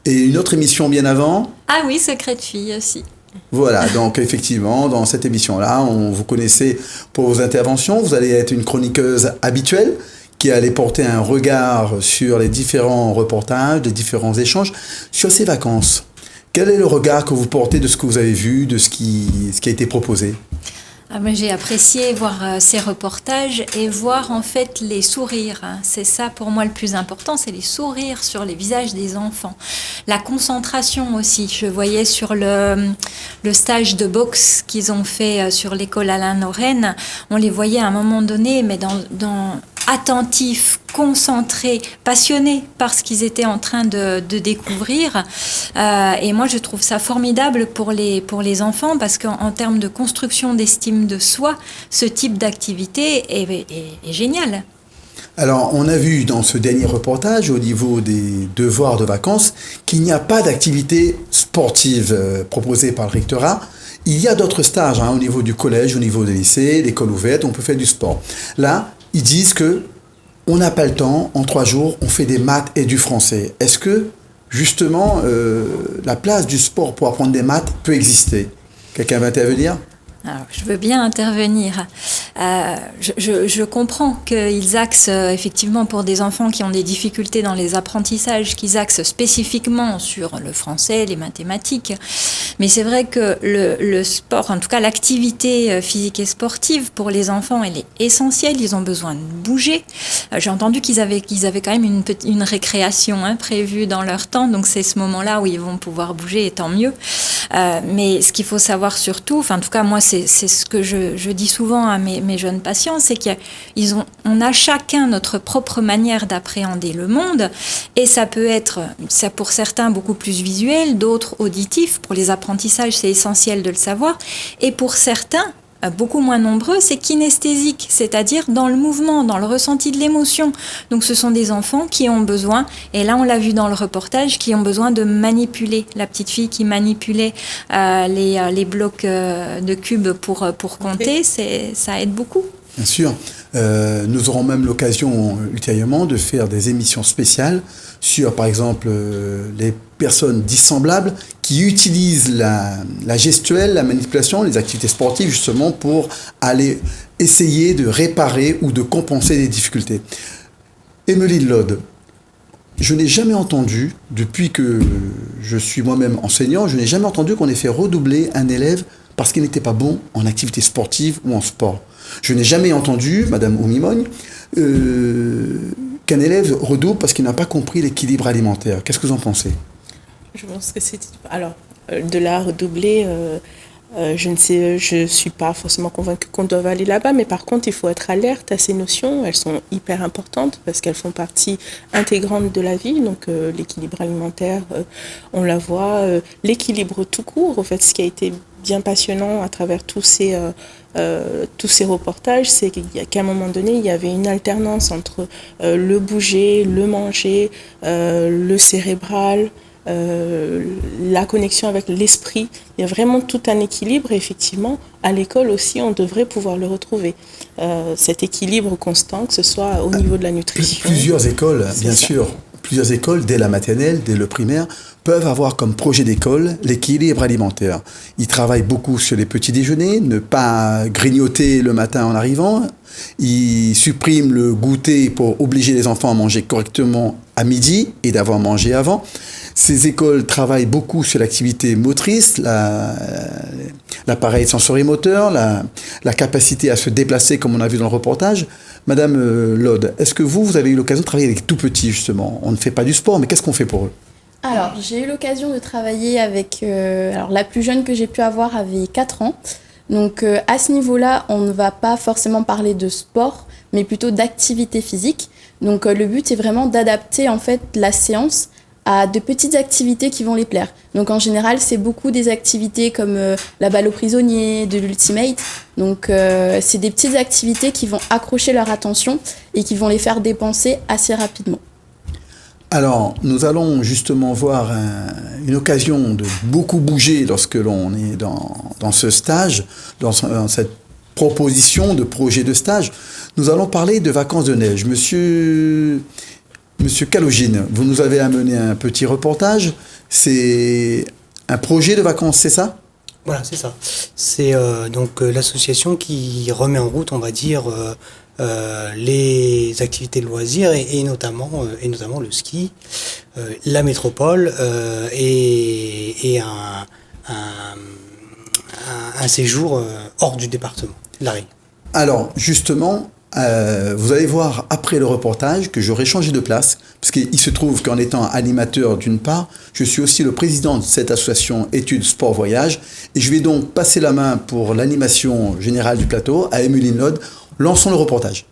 Et une autre émission bien avant. Ah oui, Secret de fille aussi. Voilà, donc effectivement, dans cette émission-là, on vous connaissait pour vos interventions. Vous allez être une chroniqueuse habituelle qui allait porter un regard sur les différents reportages, les différents échanges. Sur ces vacances, quel est le regard que vous portez de ce que vous avez vu, de ce qui a été proposé ? J'ai apprécié voir ces reportages et voir en fait les sourires. C'est ça pour moi le plus important, c'est les sourires sur les visages des enfants. La concentration aussi. Je voyais sur le stage de boxe qu'ils ont fait sur l'école Alain Noren, on les voyait à un moment donné, mais dans attentifs, concentrés, passionnés par ce qu'ils étaient en train de découvrir. Et moi, je trouve ça formidable pour les enfants parce qu'en termes de construction d'estime de soi, ce type d'activité est génial. Alors, on a vu dans ce dernier reportage, au niveau des devoirs de vacances, qu'il n'y a pas d'activité sportive proposée par le rectorat. Il y a d'autres stages au niveau du collège, au niveau des lycées, l'école ouverte, on peut faire du sport. Là, ils disent que on n'a pas le temps, en 3 jours, on fait des maths et du français. Est-ce que, justement, la place du sport pour apprendre des maths peut exister ? Quelqu'un va intervenir ? Alors, je veux bien intervenir. Je comprends qu'ils axent effectivement pour des enfants qui ont des difficultés dans les apprentissages, qu'ils axent spécifiquement sur le français, les mathématiques. Mais c'est vrai que le sport, en tout cas l'activité physique et sportive pour les enfants, elle est essentielle. Ils ont besoin de bouger. J'ai entendu qu'ils avaient quand même une récréation prévue dans leur temps. Donc c'est ce moment-là où ils vont pouvoir bouger et tant mieux. Mais ce qu'il faut savoir surtout, en tout cas moi c'est ce que je dis souvent à mes jeunes patients, c'est qu'on a chacun notre propre manière d'appréhender le monde et ça peut être, pour certains beaucoup plus visuel, d'autres auditif. Pour les apprentissages, c'est essentiel de le savoir. Et pour certains, beaucoup moins nombreux, c'est kinesthésique, c'est-à-dire dans le mouvement, dans le ressenti de l'émotion. Donc ce sont des enfants qui ont besoin, et là on l'a vu dans le reportage, qui ont besoin de manipuler. La petite fille qui manipulait les blocs de cubes pour compter, ça aide beaucoup. Bien sûr. Nous aurons même l'occasion ultérieurement de faire des émissions spéciales sur, par exemple, les personnes dissemblables qui utilisent la gestuelle, la manipulation, les activités sportives, justement, pour aller essayer de réparer ou de compenser des difficultés. Emeline Lode, je n'ai jamais entendu, depuis que je suis moi-même enseignant, je n'ai jamais entendu qu'on ait fait redoubler un élève parce qu'il n'était pas bon en activité sportive ou en sport. Je n'ai jamais entendu, Madame Oumimogne, qu'un élève redouble parce qu'il n'a pas compris l'équilibre alimentaire. Qu'est-ce que vous en pensez ? Je pense que c'est... Alors, de la redoubler, je ne suis pas forcément convaincue qu'on doive aller là-bas, mais par contre, il faut être alerte à ces notions. Elles sont hyper importantes parce qu'elles font partie intégrante de la vie. Donc, l'équilibre alimentaire, on la voit. L'équilibre tout court, en fait, ce qui a été bien passionnant à travers tous ces reportages, c'est qu'à un moment donné, il y avait une alternance entre le bouger, le manger, le cérébral, la connexion avec l'esprit. Il y a vraiment tout un équilibre et effectivement, à l'école aussi, on devrait pouvoir le retrouver. Cet équilibre constant, que ce soit au niveau de la nutrition. Plusieurs écoles, bien sûr, plusieurs écoles, dès la maternelle, dès le primaire, peuvent avoir comme projet d'école l'équilibre alimentaire. Ils travaillent beaucoup sur les petits déjeuners, ne pas grignoter le matin en arrivant. Ils suppriment le goûter pour obliger les enfants à manger correctement à midi et d'avoir mangé avant. Ces écoles travaillent beaucoup sur l'activité motrice, l'appareil sensorimoteur, la capacité à se déplacer comme on a vu dans le reportage. Madame Lode, est-ce que vous avez eu l'occasion de travailler avec tout petits justement ? On ne fait pas du sport, mais qu'est-ce qu'on fait pour eux ? Alors, j'ai eu l'occasion de travailler avec... la plus jeune que j'ai pu avoir avait 4 ans. Donc, à ce niveau-là, on ne va pas forcément parler de sport, mais plutôt d'activité physique. Donc, le but est vraiment d'adapter en fait la séance à de petites activités qui vont les plaire. Donc en général, c'est beaucoup des activités comme la balle aux prisonniers, de l'ultimate. Donc c'est des petites activités qui vont accrocher leur attention et qui vont les faire dépenser assez rapidement. Alors, nous allons justement voir une occasion de beaucoup bouger lorsque l'on est dans ce stage, dans cette proposition de projet de stage. Nous allons parler de vacances de neige. Monsieur Kalogine, vous nous avez amené un petit reportage. C'est un projet de vacances, c'est ça ? Voilà, c'est ça. C'est donc l'association qui remet en route, on va dire, les activités de loisirs et notamment le ski, la métropole et un séjour hors du département, la Réunion. Alors, justement, vous allez voir après le reportage que j'aurai changé de place, parce qu'il se trouve qu'en étant animateur d'une part, je suis aussi le président de cette association Études Sport Voyage, et je vais donc passer la main pour l'animation générale du plateau à Emeline Lode. Lançons le reportage.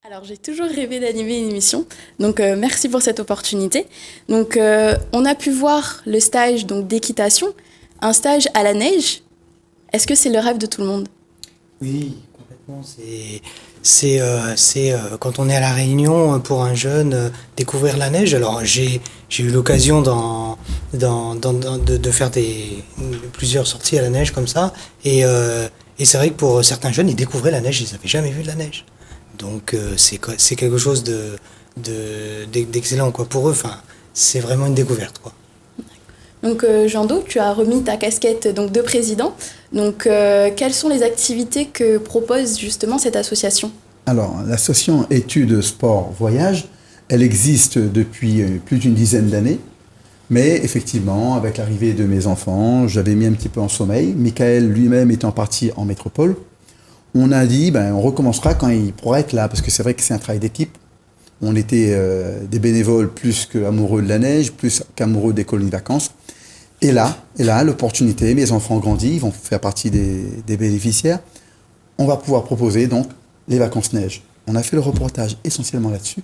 Alors j'ai toujours rêvé d'animer une émission, donc merci pour cette opportunité. Donc on a pu voir le stage donc d'équitation, un stage à la neige. Est-ce que c'est le rêve de tout le monde? Oui, complètement. C'est quand on est à La Réunion, pour un jeune, découvrir la neige. Alors j'ai eu l'occasion de faire plusieurs sorties à la neige comme ça. Et c'est vrai que pour certains jeunes, ils découvraient la neige, ils n'avaient jamais vu de la neige. Donc c'est quelque chose d'excellent quoi, pour eux. Enfin, c'est vraiment une découverte, quoi. Donc Jean-Do, tu as remis ta casquette donc, de président. Donc quelles sont les activités que propose justement cette association? Alors, l'association Études Sport Voyage Elle existe depuis plus d'une dizaine d'années. Mais effectivement, avec l'arrivée de mes enfants, j'avais mis un petit peu en sommeil. Michael lui-même étant parti en métropole, on a dit, on recommencera quand il pourra être là, parce que c'est vrai que c'est un travail d'équipe. On était des bénévoles plus qu'amoureux de la neige, plus qu'amoureux des colonies de vacances. Et là, l'opportunité, mes enfants ont grandi, ils vont faire partie des bénéficiaires. On va pouvoir proposer donc les vacances neige. On a fait le reportage essentiellement là-dessus.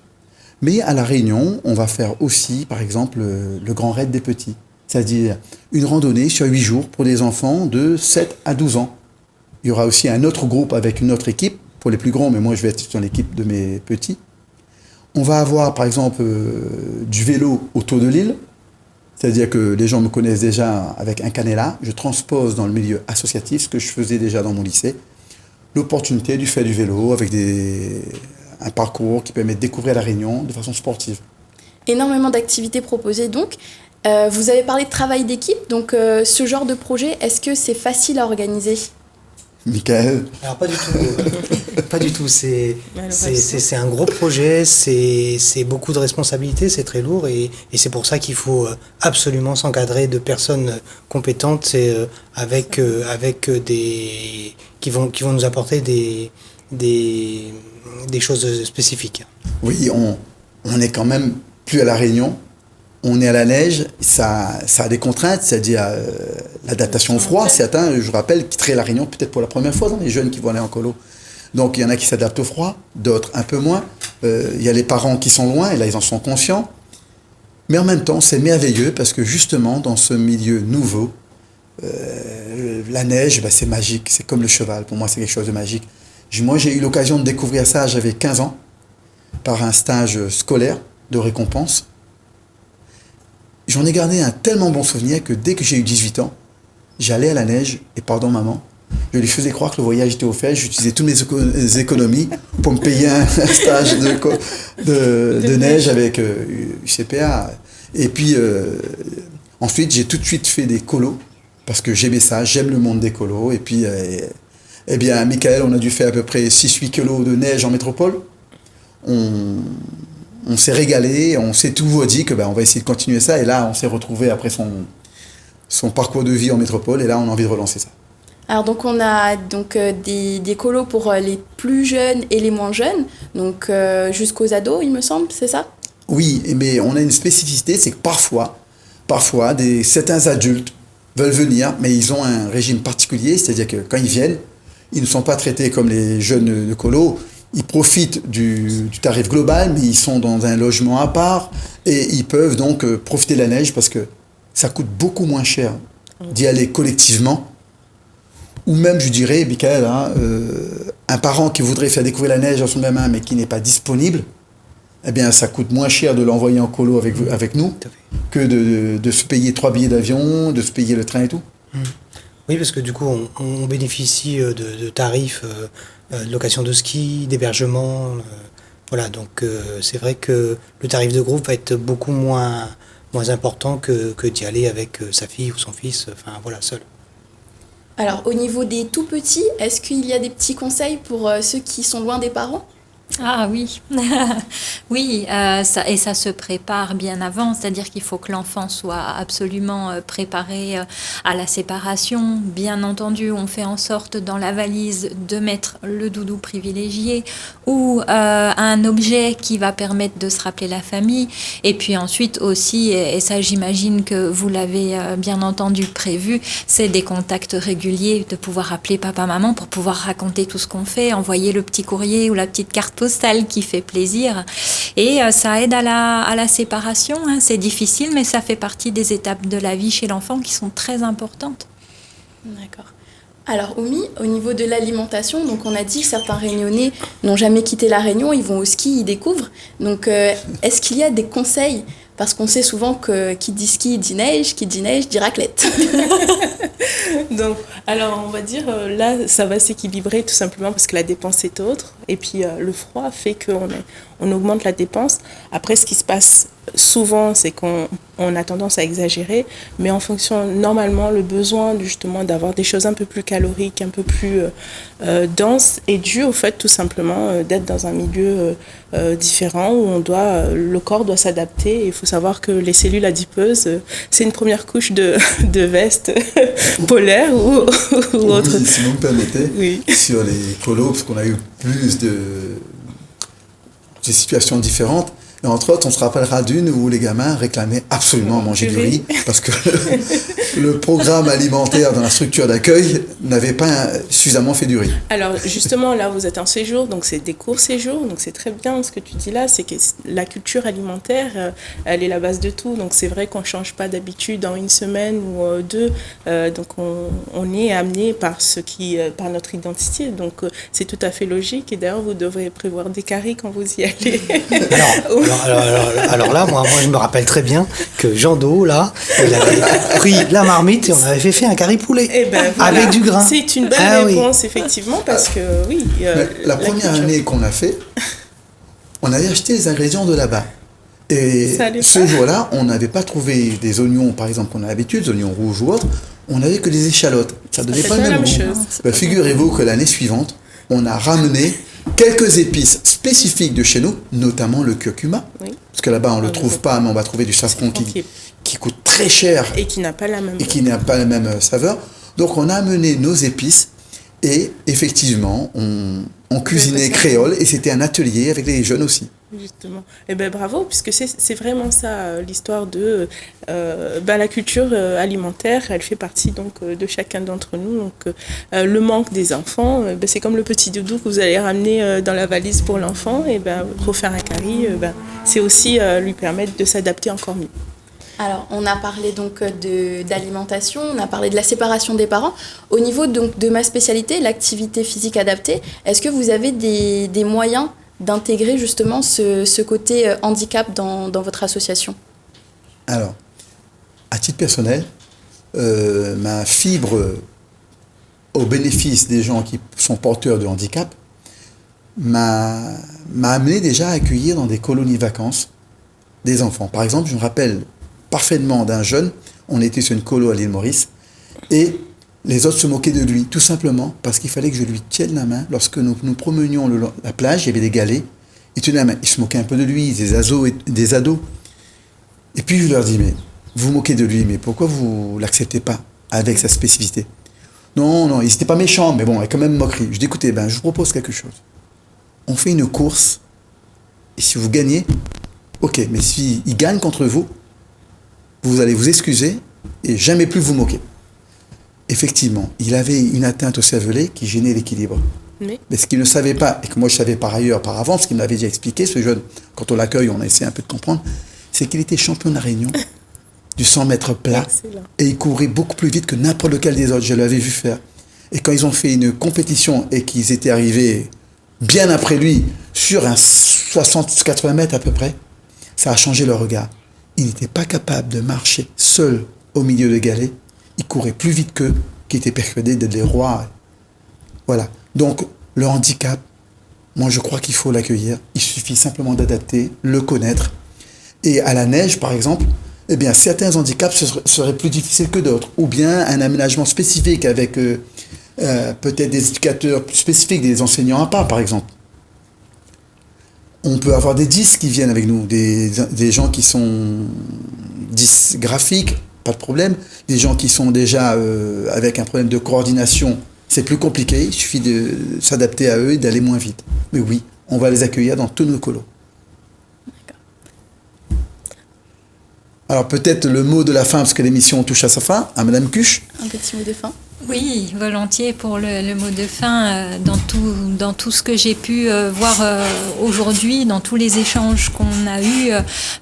Mais à La Réunion, on va faire aussi, par exemple, le Grand Raid des Petits. C'est-à-dire une randonnée sur 8 jours pour des enfants de 7 à 12 ans. Il y aura aussi un autre groupe avec une autre équipe, pour les plus grands, mais moi je vais être sur l'équipe de mes petits. On va avoir, par exemple, du vélo autour de l'île. C'est-à-dire que les gens me connaissent déjà avec un canéla. Je transpose dans le milieu associatif ce que je faisais déjà dans mon lycée. L'opportunité du fait du vélo avec un parcours qui permet de découvrir La Réunion de façon sportive. Énormément d'activités proposées donc. Vous avez parlé de travail d'équipe, donc ce genre de projet, est-ce que c'est facile à organiser ? Michael ? Alors pas du tout. Pas du tout. C'est un gros projet, c'est beaucoup de responsabilités, c'est très lourd et c'est pour ça qu'il faut absolument s'encadrer de personnes compétentes avec qui vont nous apporter des choses spécifiques. Oui, on est quand même plus à La Réunion. On est à la neige, ça a des contraintes, c'est-à-dire l'adaptation au froid. Certains, je rappelle, quitteraient La Réunion peut-être pour la première fois, les jeunes qui vont aller en colo. Donc il y en a qui s'adaptent au froid, d'autres un peu moins. Il y a les parents qui sont loin, et là ils en sont conscients. Mais en même temps, c'est merveilleux parce que justement, dans ce milieu nouveau, la neige, c'est magique, c'est comme le cheval. Pour moi, c'est quelque chose de magique. Moi, j'ai eu l'occasion de découvrir ça, j'avais 15 ans, par un stage scolaire de récompense. J'en ai gardé un tellement bon souvenir que dès que j'ai eu 18 ans, j'allais à la neige et pardon maman, je lui faisais croire que le voyage était offert, j'utilisais toutes mes économies pour me payer un stage de neige avec UCPA. Et puis ensuite, j'ai tout de suite fait des colos parce que j'aimais ça, j'aime le monde des colos. Et puis, eh bien, Michael, on a dû faire à peu près 6-8 kilos de neige en métropole. On s'est régalé, on s'est tout dit que on va essayer de continuer ça. Et là, on s'est retrouvé après son parcours de vie en métropole. Et là, on a envie de relancer ça. Alors donc on a donc des colos pour les plus jeunes et les moins jeunes, donc jusqu'aux ados, il me semble, c'est ça ? Oui, mais on a une spécificité, c'est que parfois certains adultes veulent venir, mais ils ont un régime particulier, c'est-à-dire que quand ils viennent, ils ne sont pas traités comme les jeunes de colo. Ils profitent du tarif global, mais ils sont dans un logement à part et ils peuvent donc profiter de la neige parce que ça coûte beaucoup moins cher d'y aller collectivement. Ou même, je dirais, Michael, un parent qui voudrait faire découvrir la neige à son gamin mais qui n'est pas disponible, eh bien, ça coûte moins cher de l'envoyer en colo avec nous que de se payer 3 billets d'avion, de se payer le train et tout. Oui, parce que du coup, on bénéficie de tarifs de location de ski, d'hébergement. Voilà, donc c'est vrai que le tarif de groupe va être beaucoup moins important que d'y aller avec sa fille ou son fils, seul. Alors, au niveau des tout petits, est-ce qu'il y a des petits conseils pour ceux qui sont loin des parents ? Ah oui, oui, ça se prépare bien avant, c'est-à-dire qu'il faut que l'enfant soit absolument préparé à la séparation. Bien entendu, on fait en sorte dans la valise de mettre le doudou privilégié ou un objet qui va permettre de se rappeler la famille. Et puis ensuite aussi, et ça j'imagine que vous l'avez bien entendu prévu, c'est des contacts réguliers, de pouvoir appeler papa-maman pour pouvoir raconter tout ce qu'on fait, envoyer le petit courrier ou la petite carte postale qui fait plaisir et ça aide à la séparation, hein. C'est difficile mais ça fait partie des étapes de la vie chez l'enfant qui sont très importantes. D'accord. Alors Oumi, au niveau de l'alimentation, donc on a dit que certains Réunionnais n'ont jamais quitté la Réunion, ils vont au ski, ils découvrent. Donc est-ce qu'il y a des conseils ? Parce qu'on sait souvent que qui dit ski dit neige, qui dit neige dit raclette. Donc, alors on va dire, là, ça va s'équilibrer tout simplement parce que la dépense est autre. Et puis le froid fait qu'on augmente la dépense. Après, ce qui se passe souvent, c'est qu'on a tendance à exagérer, mais en fonction, normalement, le besoin justement d'avoir des choses un peu plus caloriques, un peu plus denses, est dû au fait tout simplement d'être dans un milieu différent où le corps doit s'adapter. Il faut savoir que les cellules adipeuses, c'est une première couche de veste polaire ou autre. Oui, si vous me permettez, sur les colos, parce qu'on a eu plus de situations différentes. Et entre autres, on se rappellera d'une où les gamins réclamaient absolument manger du riz parce que le programme alimentaire dans la structure d'accueil n'avait pas suffisamment fait du riz. Alors justement, là, vous êtes en séjour, donc c'est des courts séjours, donc c'est très bien ce que tu dis là, c'est que la culture alimentaire, elle est la base de tout. Donc c'est vrai qu'on ne change pas d'habitude en une semaine ou deux, donc on est amené par notre identité, donc c'est tout à fait logique. Et d'ailleurs, vous devrez prévoir des caries quand vous y allez. Alors là, moi, je me rappelle très bien que Jean Do, là, il avait pris la marmite et on avait fait un curry poulet avec du grain. C'est une bonne réponse, effectivement, parce que oui. La première année qu'on a fait, on avait acheté les ingrédients de là-bas. Et ce jour-là, on n'avait pas trouvé des oignons, par exemple, qu'on a l'habitude, des oignons rouges ou autres, on n'avait que des échalotes. Ça ne donnait pas le même goût. Figurez-vous que l'année suivante, on a ramené quelques épices spécifiques de chez nous, notamment le curcuma, parce que là-bas on ne le trouve pas, mais on va trouver du safran qui coûte très cher et qui n'a pas la même saveur. Donc on a amené nos épices et effectivement on cuisinait créole et c'était un atelier avec les jeunes aussi. Justement. Et bravo, puisque c'est vraiment ça l'histoire de la culture alimentaire, elle fait partie donc de chacun d'entre nous. Donc le manque des enfants, c'est comme le petit doudou que vous allez ramener dans la valise pour l'enfant, et refaire un curry, c'est aussi lui permettre de s'adapter encore mieux. Alors, on a parlé donc d'alimentation, on a parlé de la séparation des parents. Au niveau donc de ma spécialité, l'activité physique adaptée, est-ce que vous avez des moyens d'intégrer justement ce côté handicap dans votre association? Alors, à titre personnel, ma fibre au bénéfice des gens qui sont porteurs de handicap m'a amené déjà à accueillir dans des colonies de vacances des enfants. Par exemple, je me rappelle parfaitement d'un jeune, on était sur une colo à l'île Maurice, et les autres se moquaient de lui, tout simplement parce qu'il fallait que je lui tienne la main. Lorsque nous promenions la plage, il y avait des galets, il tenait la main, il se moquait un peu de lui, des ados. Et puis je leur dis, mais vous vous moquez de lui, mais pourquoi vous ne l'acceptez pas avec sa spécificité? Non, ils n'étaient pas méchants, mais bon, il y a quand même moquerie. Je dis, écoutez, je vous propose quelque chose. On fait une course, et si vous gagnez, ok, mais s'il gagne contre vous, vous allez vous excuser et jamais plus vous moquer. Effectivement, il avait une atteinte au cervelet qui gênait l'équilibre. Mais ce qu'il ne savait pas, et que moi je savais par avant, parce qu'il m'avait déjà expliqué, ce jeune, quand on l'accueille, on a essayé un peu de comprendre, c'est qu'il était champion de la Réunion du 100 mètres plat. Excellent. Et il courait beaucoup plus vite que n'importe lequel des autres, je l'avais vu faire. Et quand ils ont fait une compétition et qu'ils étaient arrivés bien après lui, sur un 60-80 mètres à peu près, ça a changé leur regard. Il n'était pas capable de marcher seul au milieu de galets. Il courait plus vite qu'eux, qui étaient persuadés d'être des rois. Voilà. Donc, le handicap, moi je crois qu'il faut l'accueillir. Il suffit simplement d'adapter, le connaître. Et à la neige, par exemple, certains handicaps seraient plus difficiles que d'autres. Ou bien un aménagement spécifique avec peut-être des éducateurs plus spécifiques, des enseignants à part, par exemple. On peut avoir des disques qui viennent avec nous, des gens qui sont dysgraphiques, pas de problème. Des gens qui sont déjà avec un problème de coordination, c'est plus compliqué. Il suffit de s'adapter à eux et d'aller moins vite. Mais oui, on va les accueillir dans tous nos colos. Alors peut-être le mot de la fin, parce que l'émission touche à sa fin, à Madame Cuche. Un petit mot de fin. Oui, volontiers pour le mot de fin. Dans tout ce que j'ai pu voir aujourd'hui, dans tous les échanges qu'on a eus,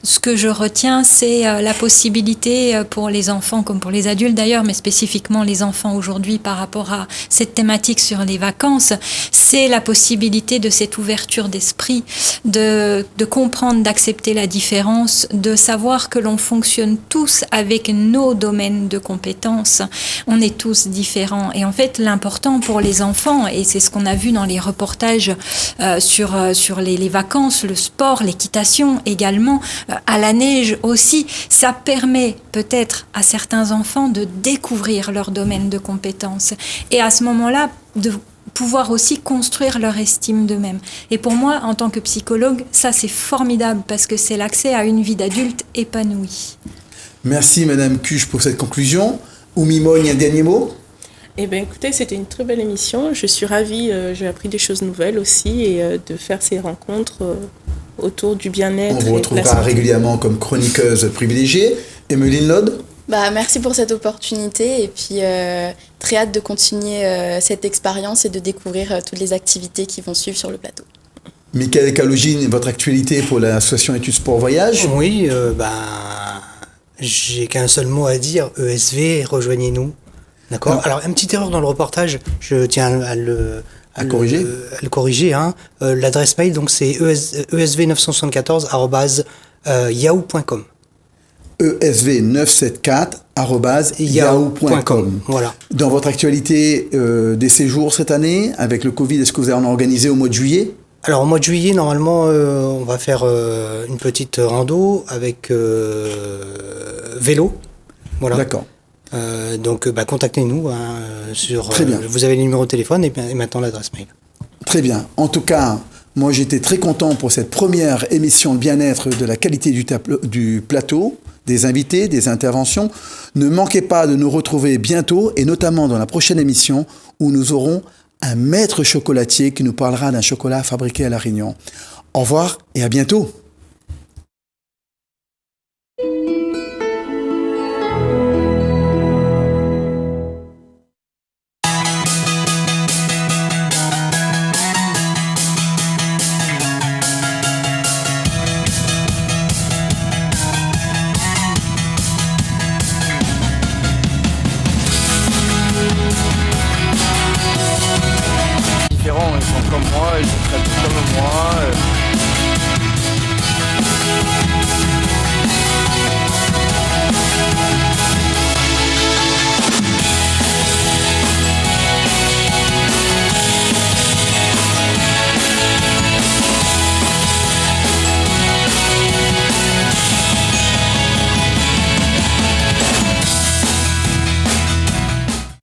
ce que je retiens, c'est la possibilité pour les enfants, comme pour les adultes d'ailleurs, mais spécifiquement les enfants aujourd'hui par rapport à cette thématique sur les vacances, c'est la possibilité de cette ouverture d'esprit, de comprendre, d'accepter la différence, de savoir que l'on fonctionne tous avec nos domaines de compétences. On est tous différents. différents. Et en fait, l'important pour les enfants, et c'est ce qu'on a vu dans les reportages sur les vacances, le sport, l'équitation également, à la neige aussi, ça permet peut-être à certains enfants de découvrir leur domaine de compétences. Et à ce moment-là, de pouvoir aussi construire leur estime d'eux-mêmes. Et pour moi, en tant que psychologue, ça c'est formidable parce que c'est l'accès à une vie d'adulte épanouie. Merci Madame Cuche pour cette conclusion. Oumi Mogne, un dernier mot? Eh bien écoutez, c'était une très belle émission. Je suis ravie, j'ai appris des choses nouvelles aussi et de faire ces rencontres autour du bien-être. On vous retrouvera régulièrement comme chroniqueuse privilégiée. Emeline Lod? Merci pour cette opportunité et puis très hâte de continuer cette expérience et de découvrir toutes les activités qui vont suivre sur le plateau. Michael Kalogine, votre actualité pour l'association Études Sport Voyage? Oui, j'ai qu'un seul mot à dire, ESV, rejoignez-nous. D'accord. Alors, une petite erreur dans le reportage, je tiens à le corriger. L'adresse mail, donc c'est esv974@yahoo.com. esv974@yahoo.com. Voilà. Dans votre actualité des séjours cette année, avec le Covid, est-ce que vous allez en organiser au mois de juillet? Alors au mois de juillet, normalement, on va faire une petite rando avec vélo. Voilà. D'accord. Donc contactez-nous sur. Très bien. Vous avez le numéro de téléphone et maintenant l'adresse mail. Très bien. En tout cas, moi j'étais très content pour cette première émission de bien-être de la qualité du plateau, des invités, des interventions. Ne manquez pas de nous retrouver bientôt et notamment dans la prochaine émission où nous aurons un maître chocolatier qui nous parlera d'un chocolat fabriqué à La Réunion. Au revoir et à bientôt.